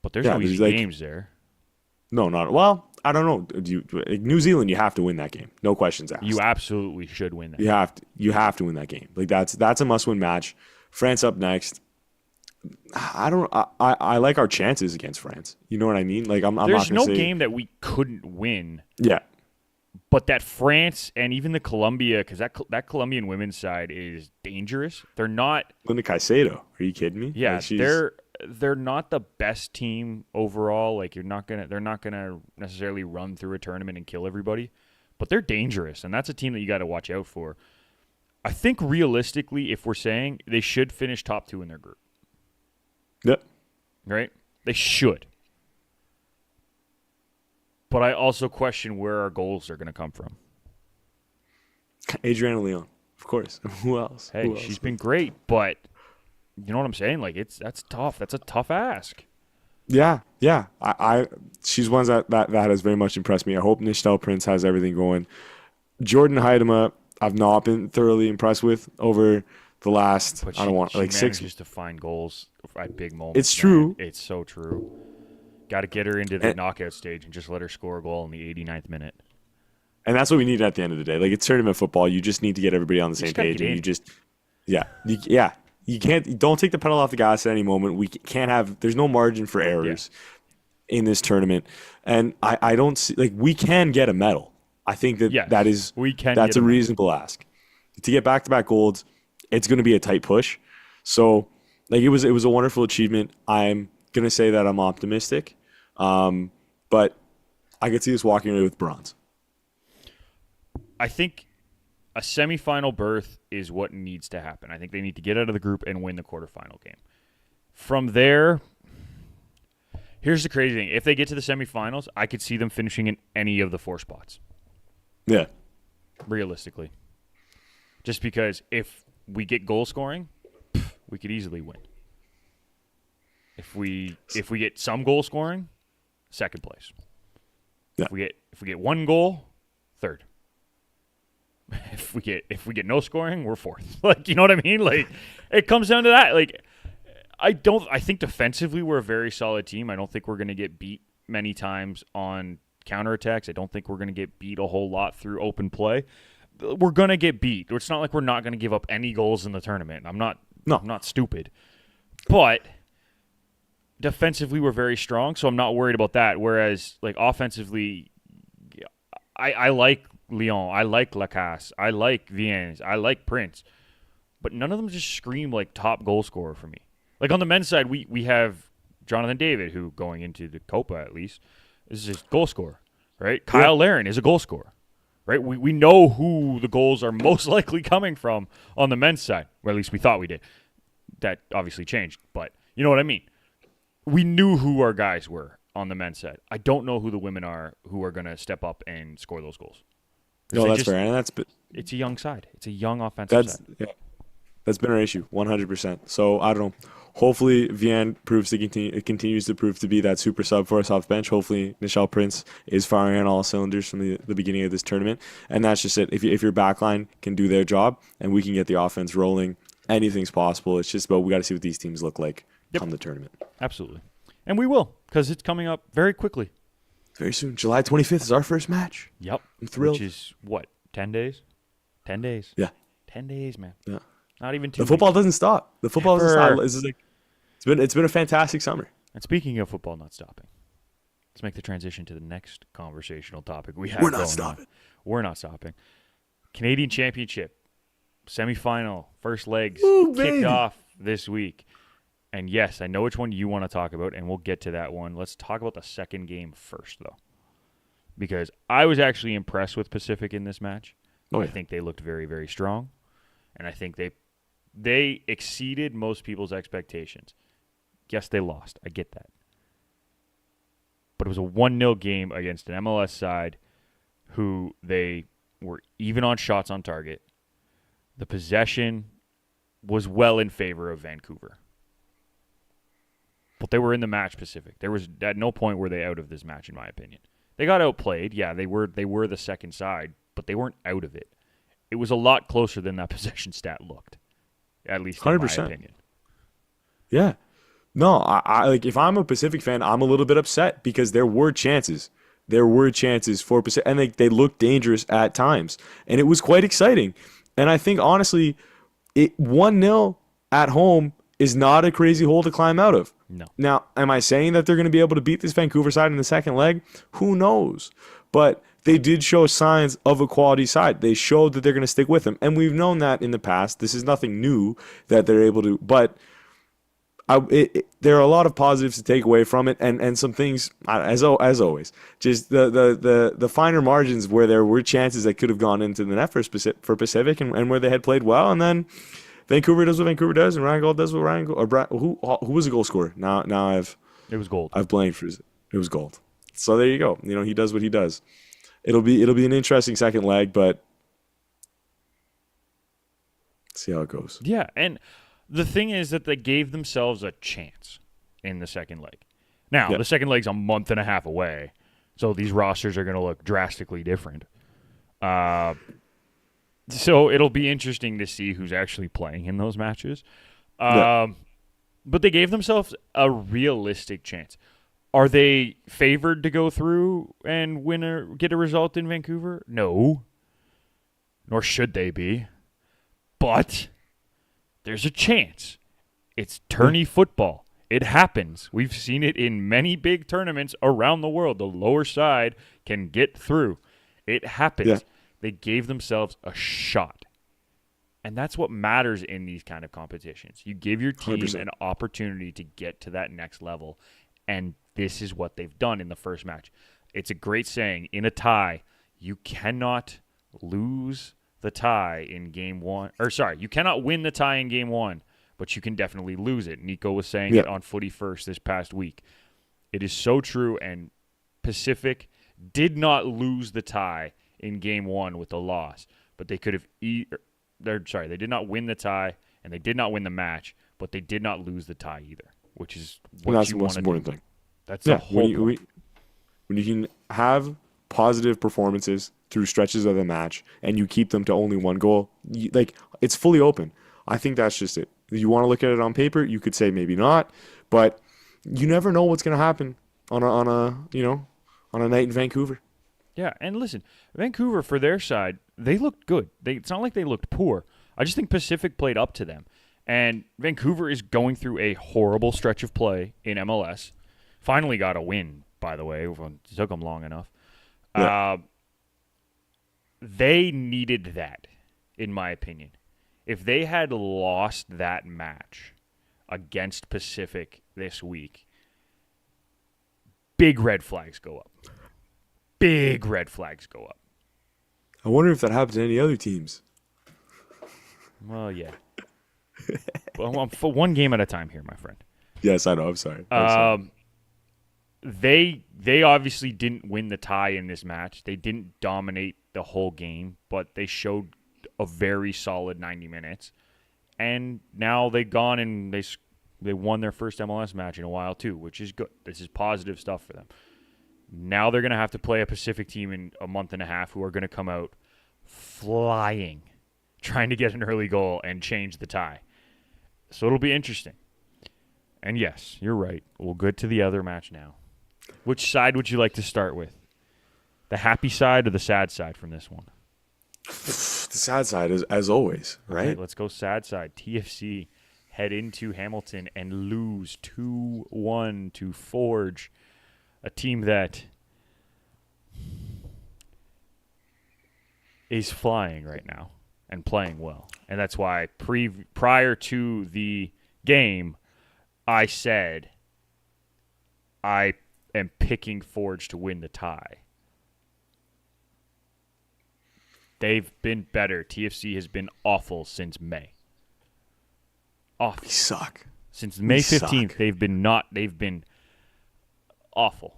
But there's no easy games there. No, not well. I don't know. New Zealand, you have to win that game. No questions asked. You absolutely should win that. You have to win that game. Like that's a must-win match. France up next. I like our chances against France. You know what I mean? Like I'm There's not no game that we couldn't win. Yeah. But that France and even the Colombia, because that Colombian women's side is dangerous. They're not. Linda Caicedo. Are you kidding me? Yeah, they're not the best team overall. Like they're not gonna necessarily run through a tournament and kill everybody, but they're dangerous, and that's a team that you got to watch out for. I think realistically, if we're saying they should finish top 2 in their group. Yep. Right? They should. But I also question where our goals are going to come from. Adriana Leon, of course. Who else? Hey, Who else? she's been great, but you know what I'm saying? Like, that's tough. That's a tough ask. Yeah. She's one that has very much impressed me. I hope Nichelle Prince has everything going. Jordan Heidema, I've not been thoroughly impressed with over the last, But I don't want, she like 6. manages to find goals at big moments. It's true. It's so true. Got to get her into the knockout stage and just let her score a goal in the 89th minute. And that's what we need at the end of the day. Like, it's tournament football. You just need to get everybody on the same page. And you can't, don't take the pedal off the gas at any moment. We can't have, there's no margin for errors in this tournament. And I don't see, like, we can get a medal. I think that's a reasonable ask. To get back-to-back golds, it's going to be a tight push. So, like, it was a wonderful achievement. I'm going to say that I'm optimistic. But I could see us walking away with bronze. I think a semifinal berth is what needs to happen. I think they need to get out of the group and win the quarterfinal game. From there, here's the crazy thing. If they get to the semifinals, I could see them finishing in any of the 4 spots. Yeah. Realistically. Just because if we get goal scoring, we could easily win. If we get some goal scoring, second place. Yeah. If we get 1 goal, third. If we get no scoring, we're fourth. Like, you know what I mean? Like, it comes down to that. Like, I think defensively we're a very solid team. I don't think we're going to get beat many times on counterattacks. I don't think we're going to get beat a whole lot through open play. We're going to get beat. It's not like we're not going to give up any goals in the tournament. I'm not stupid. But defensively we're very strong, so I'm not worried about that. Whereas, like, offensively, I like Lyon, I like Lacasse, I like Viennes, I like Prince, but none of them just scream like top goal scorer for me. Like, on the men's side, we have Jonathan David, who going into the Copa at least is a goal scorer, right? Kyle Larin is a goal scorer, right? We know who the goals are most likely coming from on the men's side, or at least we thought we did. That obviously changed, but you know what I mean. We knew who our guys were on the men's side. I don't know who the women are who are going to step up and score those goals. No, that's fair. And it's a young side. It's a young offensive side. Yeah, that's been our issue, 100%. So, I don't know. Hopefully, Vienne continues to prove to be that super sub for us off bench. Hopefully, Nichelle Prince is firing on all cylinders from the beginning of this tournament. And that's just it. If your backline can do their job and we can get the offense rolling, anything's possible. It's just about we got to see what these teams look like come the tournament. Absolutely. And we will, because it's coming up very quickly. Very soon. July 25th is our first match. Yep. I'm thrilled. Which is, what, 10 days? 10 days. Yeah. 10 days, man. Yeah. Not even 2 The football weeks. doesn't stop. The football doesn't stop. It's been a fantastic summer. And speaking of football not stopping, let's make the transition to the next conversational topic we have. We're not stopping. We're not stopping. Canadian Championship, semifinal, first legs, kicked off this week. And yes, I know which one you want to talk about, and we'll get to that one. Let's talk about the second game first, though. Because I was actually impressed with Pacific in this match. I think they looked very, very strong. And I think they exceeded most people's expectations. Yes, they lost. I get that. But it was a 1-0 game against an MLS side who they were even on shots on target. The possession was well in favor of Vancouver. But they were in the match, Pacific. There was at no point were they out of this match, in my opinion. They got outplayed. Yeah, they were the second side, but they weren't out of it. It was a lot closer than that possession stat looked, at least in 100%. my opinion. Yeah. No, I like, if I'm a Pacific fan, I'm a little bit upset because there were chances. There were chances for Pacific, and they looked dangerous at times. And it was quite exciting. And I think, honestly, 1-0 at home is not a crazy hole to climb out of. No. Now, am I saying that they're going to be able to beat this Vancouver side in the second leg? Who knows? But they did show signs of a quality side. They showed that they're going to stick with them. And we've known that in the past. This is nothing new that they're able to. But there are a lot of positives to take away from it, and some things, as always, just the finer margins where there were chances that could have gone into the net for Pacific, and where they had played well, and then Vancouver does what Vancouver does, and Ryan Gold does what Ryan Gold. Who was the goal scorer? Now it was Gold. I've blanked for it. It was Gold. So there you go. He does what he does. It'll be an interesting second leg, but see how it goes. Yeah, and the thing is that they gave themselves a chance in the second leg. Now, the second leg's a month and a half away, so these rosters are going to look drastically different. So it'll be interesting to see who's actually playing in those matches. But they gave themselves a realistic chance. Are they favored to go through and win or get a result in Vancouver? No. Nor should they be. But there's a chance. It's tourney football. It happens. We've seen it in many big tournaments around the world. The lower side can get through. It happens. Yeah. They gave themselves a shot. And that's what matters in these kind of competitions. You give your team 100%. An opportunity to get to that next level. And this is what they've done in the first match. It's a great saying. In a tie, you cannot lose the tie in game one. Or sorry, you cannot win the tie in game one, but you can definitely lose it. Nico was saying it on Footy First this past week. It is so true, and Pacific did not lose the tie in game one with a loss, but they could have they did not win the tie, and they did not win the match, but they did not lose the tie either, which is what you want to do. That's the most important thing. That's the whole point. When you can have positive performances through stretches of the match, and you keep them to only one goal, it's fully open. I think that's just it. You want to look at it on paper, you could say maybe not, but you never know what's going to happen on a night in Vancouver. Yeah, and listen, Vancouver, for their side, they looked good. It's not like they looked poor. I just think Pacific played up to them. And Vancouver is going through a horrible stretch of play in MLS. Finally got a win, by the way. It took them long enough. Yeah. They needed that, in my opinion. If they had lost that match against Pacific this week, big red flags go up. Big red flags go up. I wonder if that happened to any other teams. Well, yeah. Well, for one game at a time here, my friend. Yes, I know. I'm sorry. They obviously didn't win the tie in this match. They didn't dominate the whole game, but they showed a very solid 90 minutes. And now they've gone and they won their first MLS match in a while too, which is good. This is positive stuff for them. Now they're going to have to play a Pacific team in a month and a half who are going to come out flying, trying to get an early goal and change the tie. So it'll be interesting. And yes, you're right. We'll get to the other match now. Which side would you like to start with? The happy side or the sad side from this one? The sad side, as always, right? Okay, let's go sad side. TFC head into Hamilton and lose 2-1 to Forge, a team that is flying right now and playing well. And that's why prior to the game, I said I am picking Forge to win the tie. They've been better. TFC has been awful since May. Awful. They suck. Since May 15th, they've been awful.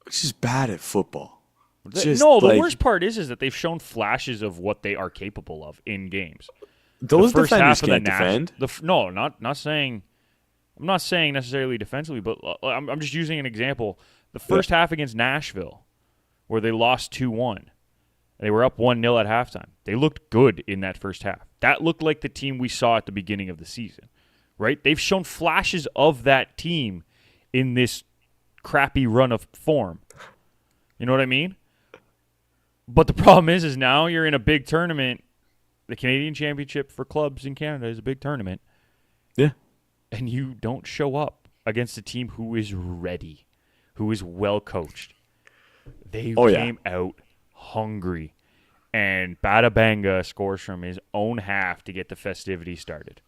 It's just bad at football. The worst part is that they've shown flashes of what they are capable of in games. Those defenders can't defend. I'm not saying necessarily defensively, but I'm just using an example. The first half against Nashville, where they lost 2-1. They were up 1-0 at halftime. They looked good in that first half. That looked like the team we saw at the beginning of the season, right? They've shown flashes of that team in this crappy run of form. You know what I mean? But the problem is now you're in a big tournament. The Canadian Championship for clubs in Canada is a big tournament. Yeah. And you don't show up against a team who is ready, who is well coached. They came out hungry, and Badabanga scores from his own half to get the festivity started.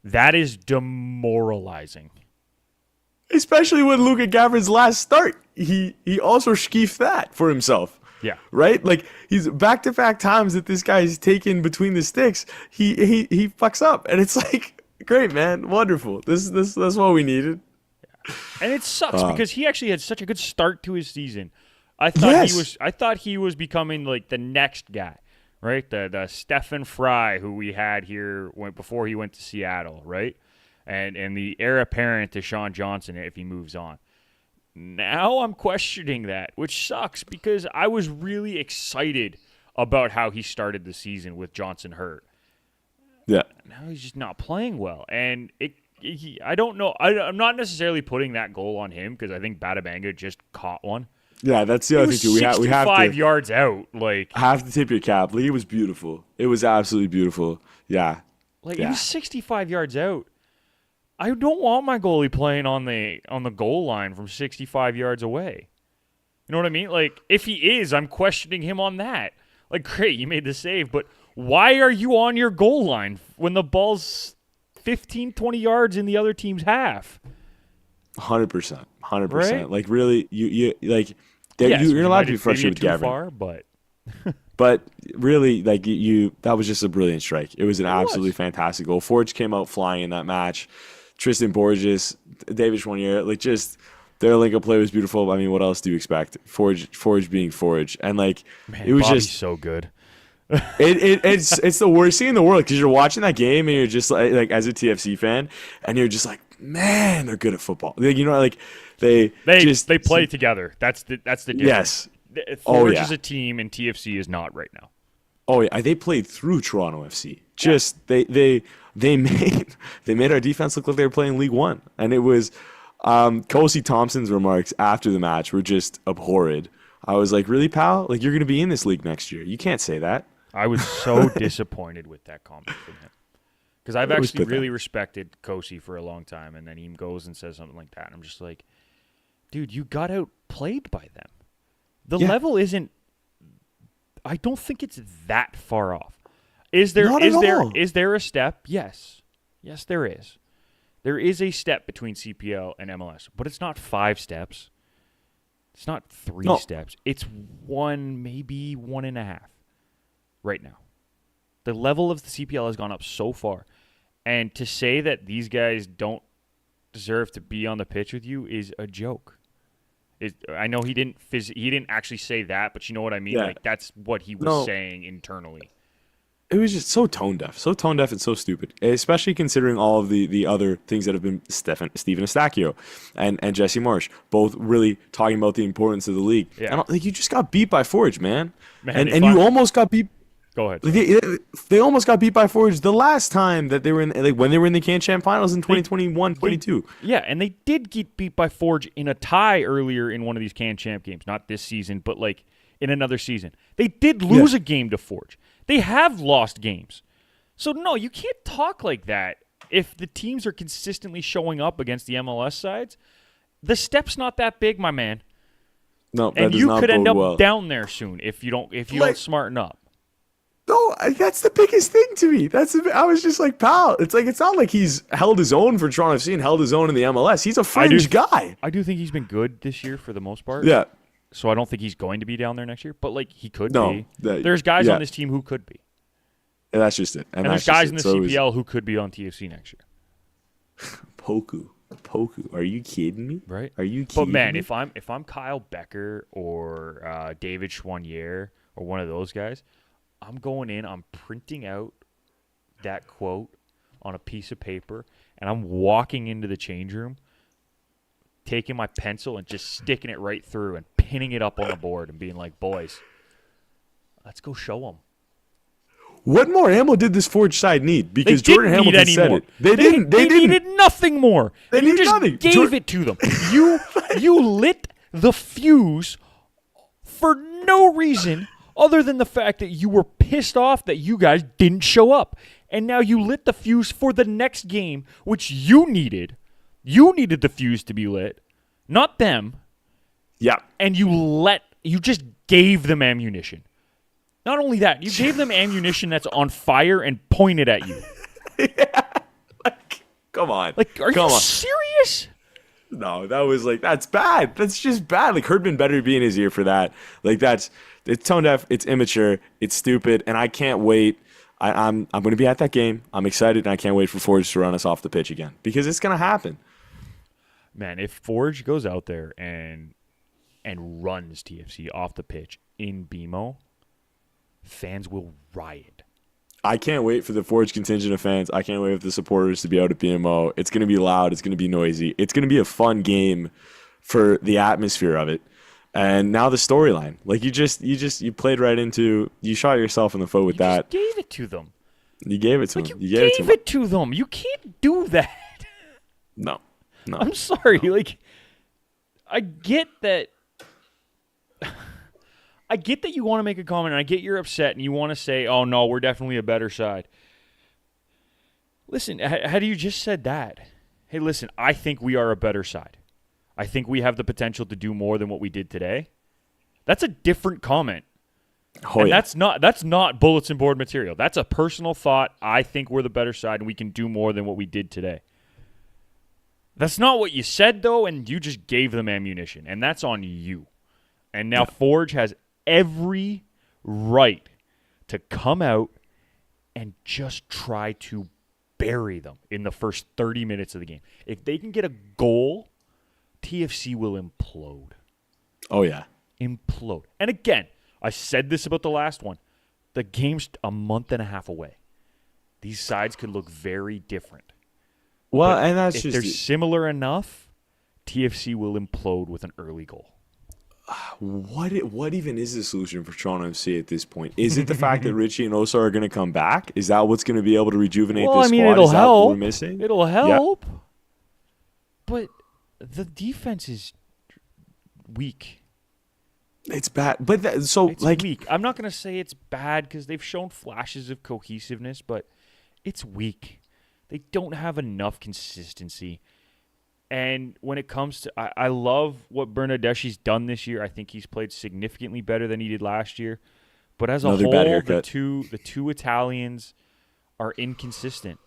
That is demoralizing. Especially when Luka Gavrin's last start, he also skeefed that for himself. Yeah. Right? He's back-to-back times that this guy's taken between the sticks, he fucks up. And it's great, man. Wonderful. That's what we needed. Yeah. And it sucks because he actually had such a good start to his season. I thought he was becoming like the next guy, right? The Stephen Fry who we had here before he went to Seattle, right? And the heir apparent to Sean Johnson if he moves on. Now I'm questioning that, which sucks because I was really excited about how he started the season with Johnson hurt. Yeah. Now he's just not playing well, and I don't know. I'm not necessarily putting that goal on him because I think Batabanga just caught one. Yeah, that's the other thing too. We have to 65 yards out. Like, have to tip your cap. Like, it was beautiful. It was absolutely beautiful. Yeah. Like, he was 65 yards out. I don't want my goalie playing on the goal line from 65 yards away. You know what I mean? Like, if he is, I'm questioning him on that. Like, great, you made the save, but why are you on your goal line when the ball's 15, 20 yards in the other team's half? 100%. 100%. Right? Like, really, you're allowed to be frustrated with Gavin. Far, but But really, like, that was just a brilliant strike. It was an absolutely fantastic goal. Forge came out flying in that match. Tristan Borges, David Schwanier, like, just their link-up play was beautiful. I mean, what else do you expect? Forge being Forge, and like, man, it was Bobby's just so good. It's the worst thing in the world because you're watching that game and you're just like as a TFC fan, and you're just like, man, they're good at football. Like, you know, like they play together. That's the difference. Yes. Forge is a team, and TFC is not right now. Oh yeah, they played through Toronto FC. Just they made our defense look like they were playing League One, and it was Kosi Thompson's remarks after the match were just abhorred. I was like, really, pal? Like, you're going to be in this league next year. You can't say that. I was so disappointed with that comment from him because I've actually really respected Kosi for a long time, and then he goes and says something like that, and I'm just like, dude, you got outplayed by them. The level isn't. I don't think it's that far off. Is there a step? Yes, there is. There is a step between CPL and MLS, but it's not 5 steps. It's not 3 steps. It's 1, maybe 1.5 right now. The level of the CPL has gone up so far. And to say that these guys don't deserve to be on the pitch with you is a joke. I know he didn't actually say that, but you know what I mean? Yeah. Like, that's what he was saying internally. It was just so tone deaf and so stupid, especially considering all of the other things that have been Steven Eustachio and Jesse Marsh, both really talking about the importance of the league. Yeah. And, like, you just got beat by Forge, man and you almost got beat. Go ahead. They almost got beat by Forge the last time that they were when they were in the Can-Champ finals in 2021-22. Yeah, and they did get beat by Forge in a tie earlier in one of these Can-Champ games. Not this season, but like in another season. They did lose a game to Forge. They have lost games. So, no, you can't talk like that if the teams are consistently showing up against the MLS sides. The step's not that big, my man. No, that and does you not could end up well. down there soon if you don't smarten up. No, that's the biggest thing to me. I was just like, pal, it's not like he's held his own for Toronto FC and held his own in the MLS. He's a fringe guy. I do think he's been good this year for the most part. Yeah. So I don't think he's going to be down there next year, but like he could be. There's guys on this team who could be. And that's just it. And there's guys in the CPL who could be on TFC next year. Poku, are you kidding me? Right? Are you kidding me? But man, if I'm Kyle Becker or David Schwanier or one of those guys, I'm going in, I'm printing out that quote on a piece of paper, and I'm walking into the change room, taking my pencil and just sticking it right through and pinning it up on the board and being like, boys, let's go show them. What more ammo did this Forge side need? Because Jordan Hamilton said it. They needed nothing more. They you just nothing. Gave it to them. You lit the fuse for no reason other than the fact that you were pissed off that you guys didn't show up. And now you lit the fuse for the next game, which you needed. You needed the fuse to be lit, not them. Yeah. And you just gave them ammunition. Not only that, you gave them ammunition that's on fire and pointed at you. Yeah. Like, come on. Like, are you serious? No, that's bad. That's just bad. Like, Herdman better be in his ear for that. Like, it's tone deaf, it's immature, it's stupid, and I can't wait. I'm going to be at that game. I'm excited, and I can't wait for Forge to run us off the pitch again because it's going to happen. Man, if Forge goes out there and runs TFC off the pitch in BMO, fans will riot. I can't wait for the Forge contingent of fans. I can't wait for the supporters to be out at BMO. It's going to be loud. It's going to be noisy. It's going to be a fun game for the atmosphere of it. And now the storyline. Like you played right into, you shot yourself in the foot with that. You gave it to them. You gave it to them. You gave it to them. You can't do that. No. I'm sorry. No. Like, I get that. I get that you want to make a comment, and I get you're upset, and you want to say, "Oh no, we're definitely a better side." Listen, had you just said that, hey, listen, I think we are a better side. I think we have the potential to do more than what we did today. That's a different comment. Oh, and yeah. that's not bulletin board material. That's a personal thought. I think we're the better side, and we can do more than what we did today. That's not what you said, though, and you just gave them ammunition, and that's on you. And now Forge has every right to come out and just try to bury them in the first 30 minutes of the game. If they can get a goal, TFC will implode. Oh, yeah. Implode. And again, I said this about the last one. The game's a month and a half away. These sides could look very different. Well, But and that's if just they're similar enough, TFC will implode with an early goal. what even is the solution for Toronto FC at this point? Is it the fact that Richie and Osa are going to come back? Is that what's going to be able to rejuvenate this squad? It'll is that help. what we're missing? It'll help. Yeah. But the defense is weak. It's bad. But it's weak. I'm not going to say it's bad because they've shown flashes of cohesiveness, but it's weak. They don't have enough consistency. And when it comes to, I love what Bernardeschi's done this year. I think he's played significantly better than he did last year. But as a whole, the two Italians are inconsistent.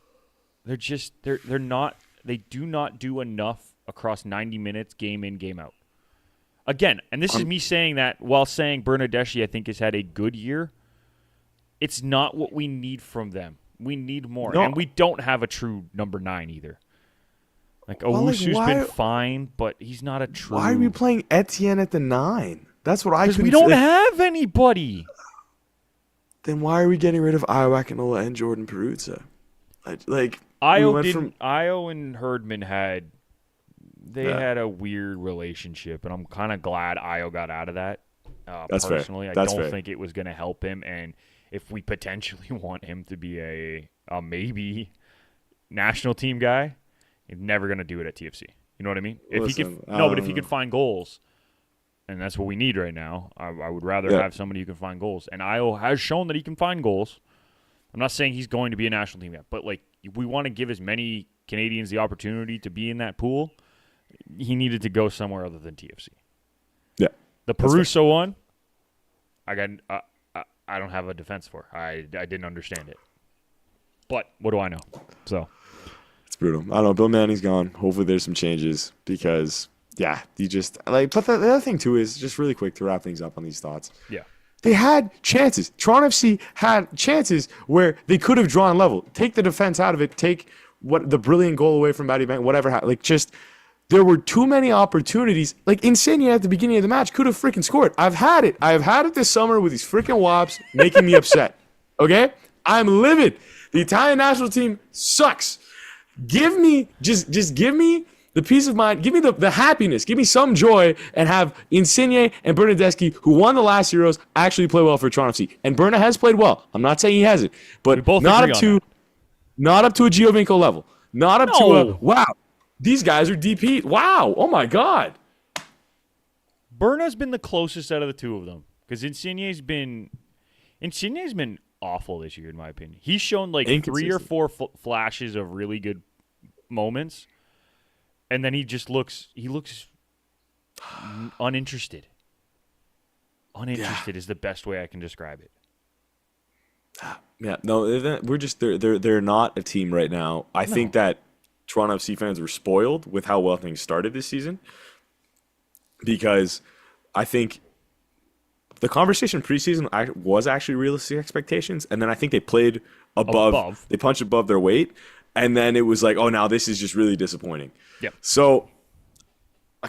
They're not. They do not do enough across 90 minutes, game in, game out. Again, and this is me saying that while saying Bernardeschi, I think, has had a good year. It's not what we need from them. We need more. No. And we don't have a true number 9 either. Like, Owusu's been fine, but he's not a true... Why are we playing Etienne at the 9? That's what I couldn't... Because we don't have anybody. Then why are we getting rid of Iowakinola and Jordan Peruzza? Io and Herdman had a weird relationship, and I'm kind of glad Io got out of that. That's personally, fair. That's I don't fair. think it was going to help him, and if we potentially want him to be a maybe national team guy, he's never going to do it at TFC. You know what I mean? But if he could find goals, and that's what we need right now, I would rather have somebody who can find goals. And Io has shown that he can find goals. I'm not saying he's going to be a national team guy, but like we want to give as many Canadians the opportunity to be in that pool. He needed to go somewhere other than TFC. Yeah. The Peruso one, I don't have a defense for. I didn't understand it. But what do I know? So it's brutal. I don't know. Bill Manning's gone. Hopefully there's some changes because you just but the other thing too is just really quick to wrap things up on these thoughts. Yeah. They had chances. Toronto FC had chances where they could have drawn level. Take the defense out of it. Take the brilliant goal away from Batty Bank. Whatever. There were too many opportunities. Like Insigne at the beginning of the match could have freaking scored. I've had it this summer with these freaking wops making me upset. Okay? I'm livid. The Italian national team sucks. Give me the peace of mind. Give me the happiness. Give me some joy and have Insigne and Bernardeschi, who won the last Euros, actually play well for Toronto FC. And Berna has played well. I'm not saying he hasn't, but not up to a Giovinco level. Not up to a wow. These guys are DP. Wow. Oh, my God. Berna's been the closest out of the two of them because Insigne's been awful this year, in my opinion. He's shown like 3 or 4 flashes of really good moments, and then he looks uninterested. Uninterested is the best way I can describe it. Yeah. No, they're not a team right now. I think that Toronto FC fans were spoiled with how well things started this season because I think the conversation preseason was actually realistic expectations, and then I think they played above. They punched above their weight, and then it was like, oh, now this is just really disappointing. Yep. So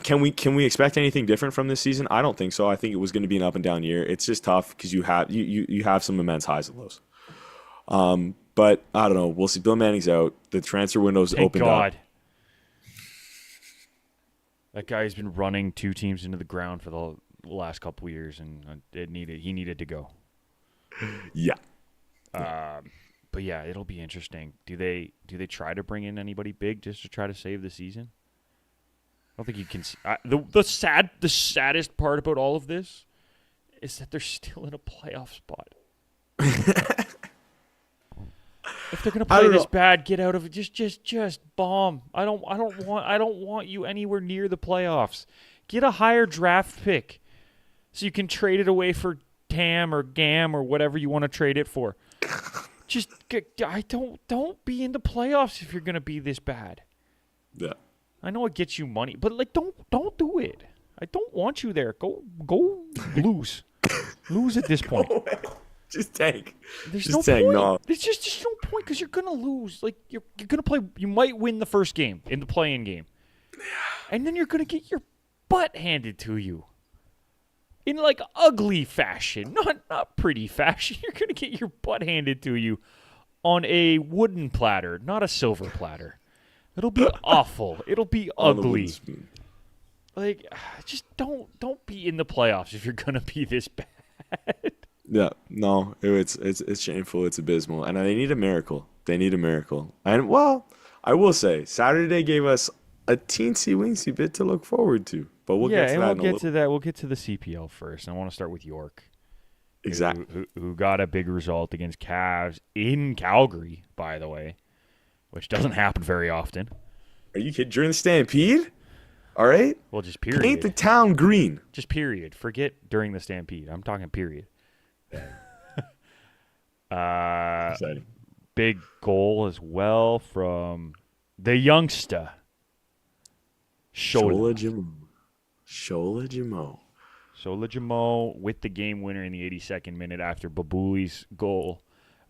Can we expect anything different from this season? I don't think so. I think it was going to be an up and down year. It's just tough because you have some immense highs and lows. But I don't know. We'll see. Bill Manning's out. The transfer window's Thank opened God. up. That guy's been running 2 teams into the ground for the last couple of years, and he needed to go. Yeah. But yeah, it'll be interesting. Do they try to bring in anybody big just to try to save the season? I don't think you can. The saddest part about all of this is that they're still in a playoff spot. If they're gonna play this bad, get out of it. Just bomb. I don't want you anywhere near the playoffs. Get a higher draft pick so you can trade it away for TAM or GAM or whatever you want to trade it for. Don't be in the playoffs if you're gonna be this bad. Yeah. I know it gets you money, but don't do it. I don't want you there. Go lose. Lose at this point. Just tank. There's just no tank, point. no. There's just no point because you're gonna lose. Like you're gonna play. You might win the first game in the play-in game, and then you're gonna get your butt handed to you in like ugly fashion, not pretty fashion. You're gonna get your butt handed to you on a wooden platter, not a silver platter. It'll be awful. It'll be ugly. Like, just don't be in the playoffs if you're gonna be this bad. Yeah, no, it's shameful. It's abysmal, and they need a miracle. They need a miracle. And well, I will say, Saturday gave us a teensy weensy bit to look forward to. But we'll get to that. We'll get to the CPL first. I want to start with York. Exactly. Who got a big result against Cavs in Calgary, by the way, which doesn't happen very often. Are you kidding? During the Stampede? All right. Well, just period. Paint the town green. Just period. Forget during the Stampede. I'm talking period. Exciting. Big goal as well from the youngster Shola Jamo with the game winner in the 82nd minute after Babuli's goal.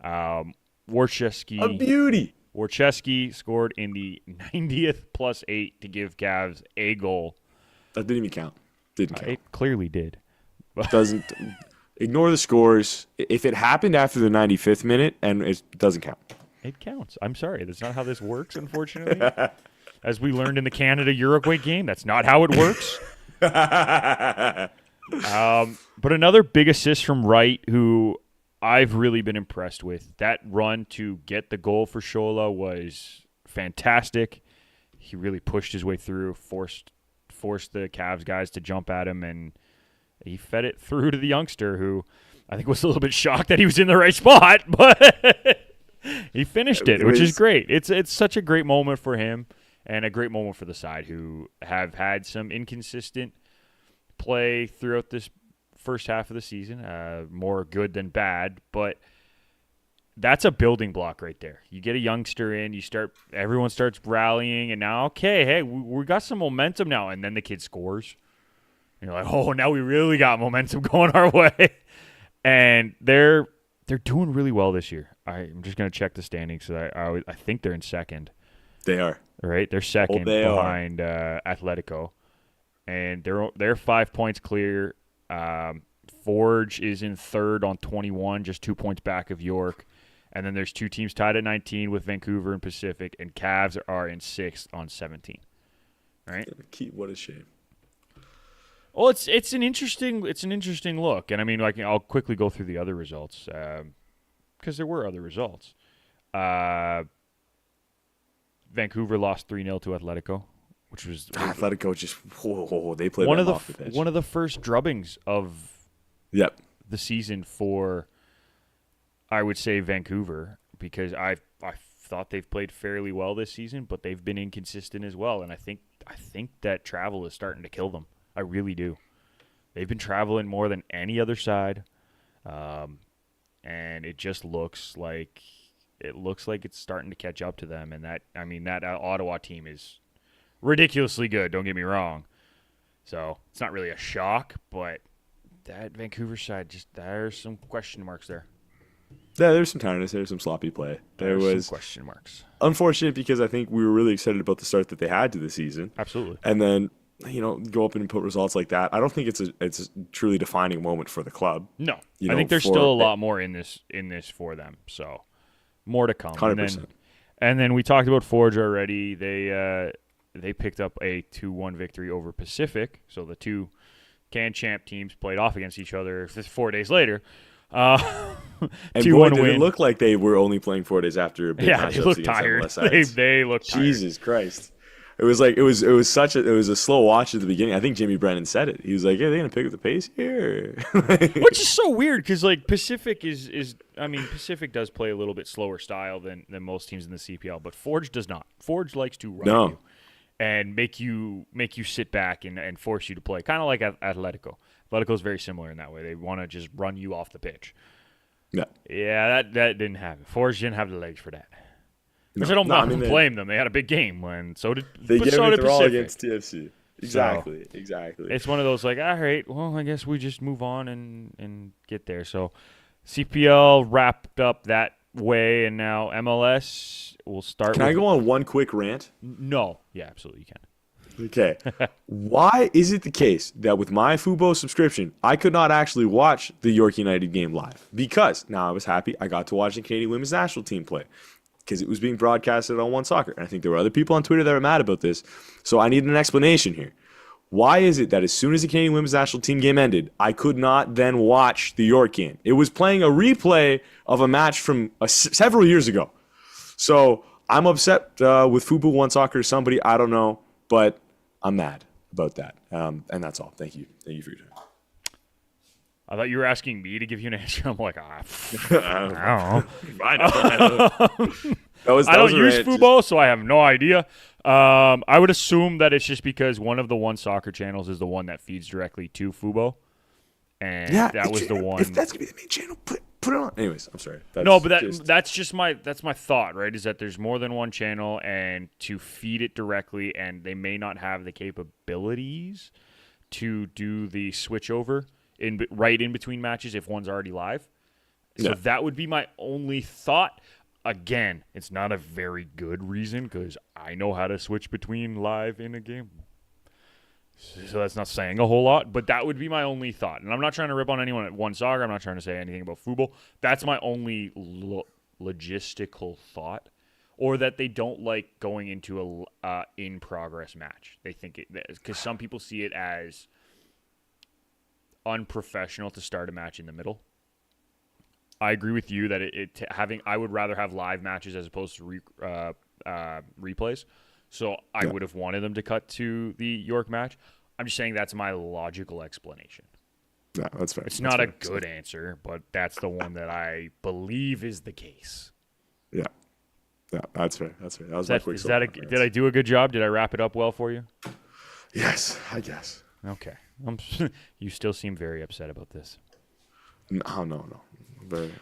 Warcheski. A beauty. Warcheski scored in the 90th +8 to give Cavs a goal. That didn't even count. Didn't count. It clearly did. Doesn't. Ignore the scores. If it happened after the 95th minute, and it doesn't count. It counts. I'm sorry. That's not how this works, unfortunately. As we learned in the Canada-Uruguay game, that's not how it works. But another big assist from Wright, who I've really been impressed with. That run to get the goal for Shola was fantastic. He really pushed his way through, forced the Cavs guys to jump at him, and he fed it through to the youngster, who I think was a little bit shocked that he was in the right spot, but he finished it, which is great. It's such a great moment for him and a great moment for the side, who have had some inconsistent play throughout this first half of the season, more good than bad, but that's a building block right there. You get a youngster in, everyone starts rallying, and now, okay, hey, we got some momentum now, and then the kid scores. You're like, oh, now we really got momentum going our way. And they're doing really well this year. I'm just going to check the standings. So I think they're in second. They are. Right? They're second behind Atletico. And they're 5 points clear. Forge is in third on 21, just 2 points back of York. And then there's 2 teams tied at 19 with Vancouver and Pacific. And Cavs are in sixth on 17. All right? What a shame. Well, it's an interesting look, and I mean, like, I'll quickly go through the other results because there were other results. Vancouver lost 3-0 to Atletico, which was Atletico they played one of the first drubbings of the season for, I would say, Vancouver, because I thought they've played fairly well this season, but they've been inconsistent as well, and I think that travel is starting to kill them. I really do. They've been traveling more than any other side, and it just looks like it's starting to catch up to them. And that Ottawa team is ridiculously good. Don't get me wrong. So it's not really a shock, but that Vancouver side, there's some question marks there. Yeah, there's some tiredness. There's some sloppy play. There was some question marks. Unfortunate, because I think we were really excited about the start that they had to the season. Absolutely. And then go up and put results like that. I don't think it's a truly defining moment for the club. No, I think there's still a lot more in this for them. So more to come. 100%. And then we talked about Forge already. They picked up a 2-1 victory over Pacific. So the two Can Champ teams played off against each other 4 days later. And 2-1 boy, did win. it look like they were only playing 4 days after a big matchups they looked against tired. MLS sides. They looked tired. Jesus Christ. It was like it was a slow watch at the beginning. I think Jimmy Brennan said it. He was like, "Yeah, they're gonna pick up the pace here," which is so weird because like Pacific Pacific does play a little bit slower style than most teams in the CPL, but Forge does not. Forge likes to run you and make you sit back and force you to play, kind of like Atletico. Atletico is very similar in that way. They want to just run you off the pitch. Yeah, that didn't happen. Forge didn't have the legs for that. Which I don't blame them. They had a big game, and so did Pacific. All against TFC. Exactly. Exactly. It's one of those like, all right, well, I guess we just move on and get there. So CPL wrapped up that way, and now MLS will start. Can I go on one quick rant? No. Yeah, absolutely you can. Okay. Why is it the case that with my Fubo subscription, I could not actually watch the York United game live? Because now I was happy I got to watch the Canadian women's national team play, because it was being broadcasted on One Soccer. And I think there were other people on Twitter that were mad about this. So I need an explanation here. Why is it that as soon as the Canadian women's national team game ended, I could not then watch the York game? It was playing a replay of a match from several years ago. So I'm upset with Fubo One Soccer, somebody, I don't know, but I'm mad about that. And that's all. Thank you. Thank you for your time. I thought you were asking me to give you an answer. I'm like, I don't know. I don't use Fubo, so I have no idea. I would assume that it's just because one of the One Soccer channels is the one that feeds directly to Fubo, and that was the one. If that's gonna be the main channel, put it on. Anyways, I'm sorry. That's my thought, right? Is that there's more than one channel, and to feed it directly, and they may not have the capabilities to do the switch over right in between matches if one's already live. So that would be my only thought. Again, it's not a very good reason because I know how to switch between live in a game. So that's not saying a whole lot, but that would be my only thought. And I'm not trying to rip on anyone at One Soccer. I'm not trying to say anything about Fubo. That's my only logistical thought. Or that they don't like going into a in-progress match. They think it, because some people see it as unprofessional to start a match in the middle. I agree with you that I would rather have live matches as opposed to replays. So I would have wanted them to cut to the York match. I'm just saying that's my logical explanation. Yeah, that's fair. It's not a good answer, but that's the one that I believe is the case. Yeah. Yeah, that's fair. That's fair. That was my quick did I do a good job? Did I wrap it up well for you? Yes, I guess. Okay. You still seem very upset about this. No.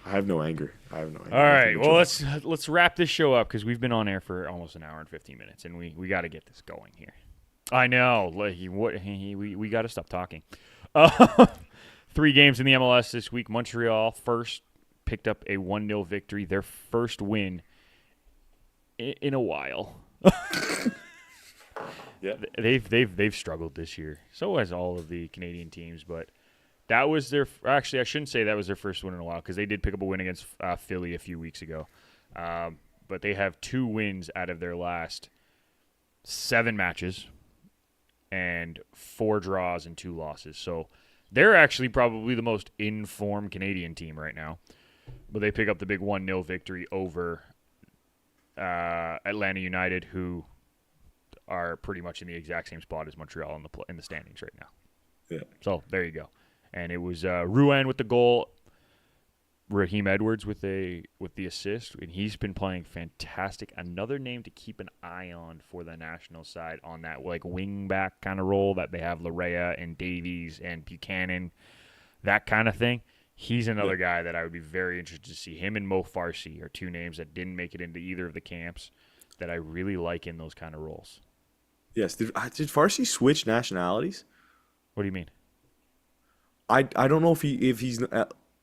I have no anger. All right. Well, let's wrap this show up because we've been on air for almost an hour and 15 minutes, and we got to get this going here. I know. We got to stop talking. 3 games in the MLS this week. Montreal first picked up a 1-0 victory, their first win in a while. Yeah, they've struggled this year. So has all of the Canadian teams, but that was actually I shouldn't say that was their first win in a while because they did pick up a win against Philly a few weeks ago. But they have 2 wins out of their last 7 matches and 4 draws and 2 losses. So they're actually probably the most in-form Canadian team right now. But they pick up the big 1-0 victory over Atlanta United, who are pretty much in the exact same spot as Montreal in the standings right now. Yeah. So there you go. And it was Ruan with the goal, Raheem Edwards with the assist, and he's been playing fantastic. Another name to keep an eye on for the national side on that like wing back kind of role that they have Larea and Davies and Buchanan, that kind of thing. He's another guy that I would be very interested to see. Him and Mo Farsi are 2 names that didn't make it into either of the camps that I really like in those kind of roles. Yes. Did Farsi switch nationalities? What do you mean? I don't know if he's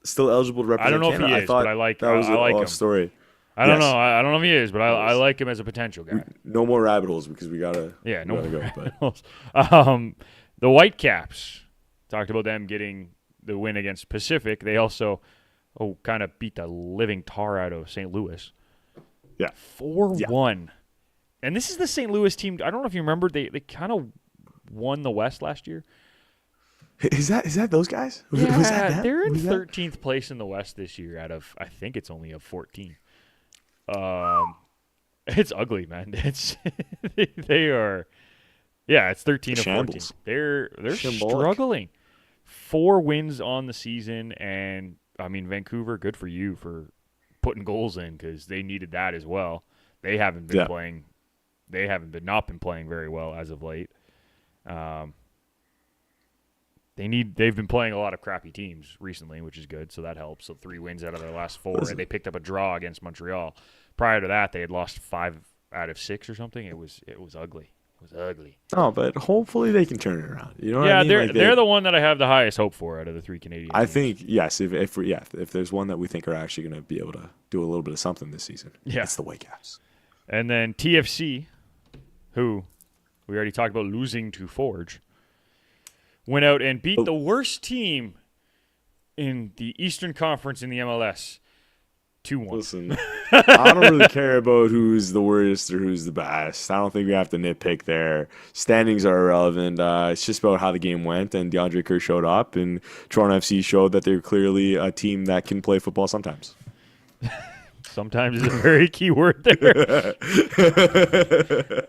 still eligible to represent Canada. I don't know if he is, but I like that was I like a him. story. I don't know. I don't know if he is, but I like him as a potential guy. No more rabbit holes because we gotta. No gotta more go. rabbit holes. The Whitecaps, talked about them getting the win against Pacific. They also kind of beat the living tar out of St. Louis. Yeah. 4-1. And this is the St. Louis team. I don't know if you remember, they kind of won the West last year. Is that those guys? Was that them? They're in 13th place in the West this year out of, I think it's only of 14. It's ugly, man. It's they are, it's 13 of 14. They're struggling. 4 wins on the season, and I mean Vancouver, good for you for putting goals in because they needed that as well. They haven't been playing. They haven't not been playing very well as of late. They've been playing a lot of crappy teams recently, which is good, so that helps. So 3 wins out of their last 4, and they picked up a draw against Montreal. Prior to that, they had lost 5 out of 6 or something. It was ugly. It was ugly. Oh, but hopefully they can turn it around. You know what I mean? They're the one that I have the highest hope for out of the 3 Canadian teams. I think yes. If there's one that we think are actually going to be able to do a little bit of something this season, it's the Whitecaps. And then TFC, who we already talked about losing to Forge, went out and beat the worst team in the Eastern Conference in the MLS, 2-1. Listen, I don't really care about who's the worst or who's the best. I don't think we have to nitpick there. Standings are irrelevant. It's just about how the game went, and DeAndre Kerr showed up, and Toronto FC showed that they're clearly a team that can play football sometimes. Sometimes is a very key word there.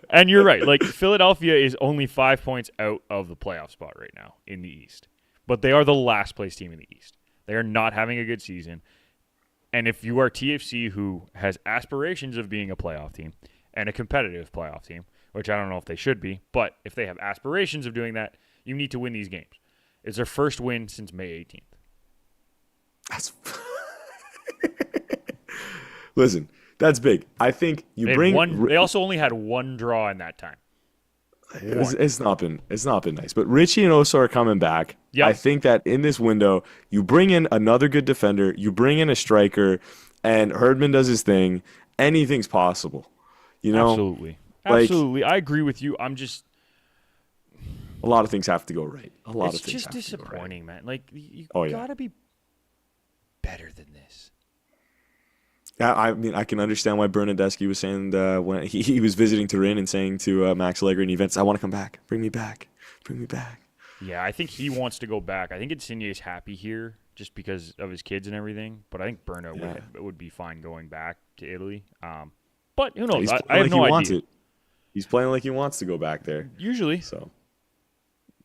And you're right. Like, Philadelphia is only 5 points out of the playoff spot right now in the East. But they are the last place team in the East. They are not having a good season. And if you are TFC, who has aspirations of being a playoff team and a competitive playoff team, which I don't know if they should be, but if they have aspirations of doing that, you need to win these games. It's their first win since May 18th. That's... Listen, that's big. I think they also only had 1 draw in that time. It's not been nice. But Richie and Oso are coming back. Yep. I think that in this window, you bring in another good defender, you bring in a striker, and Herdman does his thing. Anything's possible. You know? Absolutely. I agree with you. I'm just... A lot of things have to go right. It's just disappointing, man. Like, you got to be better than this. I mean, I can understand why Bernadeschi was saying when he was visiting Turin and saying to Max Allegri in events, I want to come back. Bring me back. Bring me back. Yeah, I think he wants to go back. I think Insigne's happy here just because of his kids and everything. But I think Berna would be fine going back to Italy. But who knows? I have no idea. He's playing like he wants to go back there. Usually. So.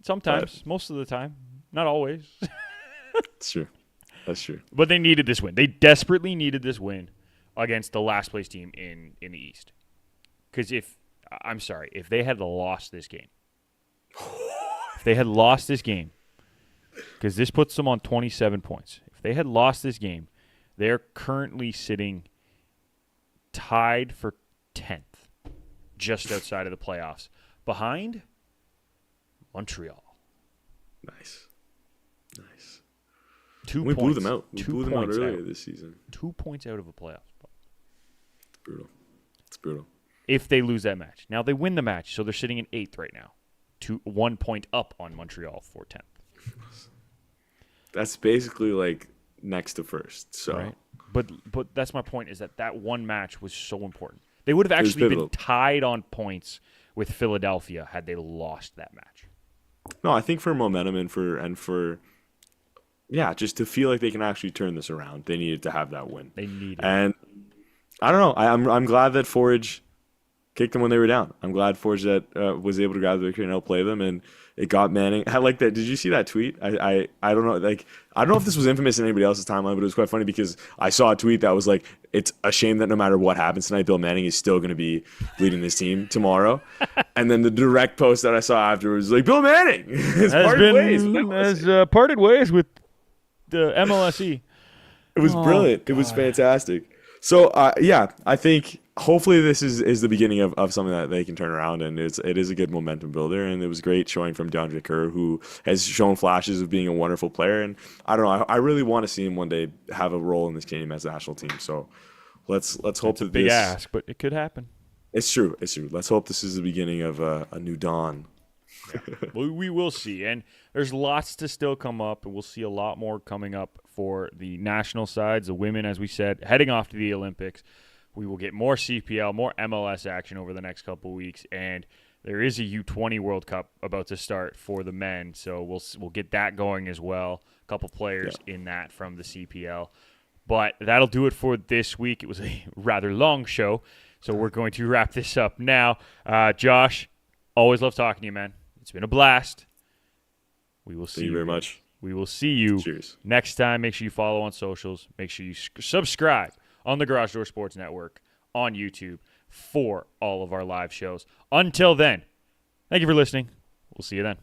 Sometimes. Most of the time. Not always. It's true. That's true. But they needed this win. They desperately needed this win against the last place team in the East. Because if they had lost this game, because this puts them on 27 points. If they had lost this game, they're currently sitting tied for 10th, just outside of the playoffs, behind Montreal. Nice. 2 we points. Blew them out. We blew them out earlier this season. 2 points out of a playoff spot. It's brutal. If they lose that match. Now they win the match, so they're sitting in 8th right now. 1 point up on Montreal for 10th. That's basically like next to first. So, right. But that's my point, is that one match was so important. They would have actually been tied on points with Philadelphia had they lost that match. No, I think for momentum and for just to feel like they can actually turn this around, they needed to have that win. They needed it. And I don't know. I'm glad that Forge kicked them when they were down. I'm glad Forge was able to grab the victory and outplay them, and it got Manning. I like that. Did you see that tweet? I don't know. Like, I don't know if this was infamous in anybody else's timeline, but it was quite funny because I saw a tweet that was like, it's a shame that no matter what happens tonight, Bill Manning is still going to be leading this team tomorrow. And then the direct post that I saw afterwards was like, Bill Manning has parted ways with the MLSE. It was brilliant. God. It was fantastic. So, I think hopefully this is the beginning of something that they can turn around, and it is a good momentum builder, and it was great showing from DeAndre Kerr, who has shown flashes of being a wonderful player, and I don't know, I really want to see him one day have a role in this Canadian men's national team, so let's hope that Big this ask, but it could happen. It's true. Let's hope this is the beginning of a new dawn. Well, we will see. And there's lots to still come up, and we'll see a lot more coming up for the national sides, the women, as we said, heading off to the Olympics. We will get more CPL, more MLS action over the next couple of weeks, and there is a U20 World Cup about to start for the men, so we'll get that going as well. A couple players in that from the CPL. But that'll do it for this week. It was a rather long show, so we're going to wrap this up now. Josh, always love talking to you, man. It's been a blast. We will see Thank you very much. We will see you next time. Make sure you follow on socials. Make sure you subscribe on the Garage Door Sports Network on YouTube for all of our live shows. Until then, thank you for listening. We'll see you then.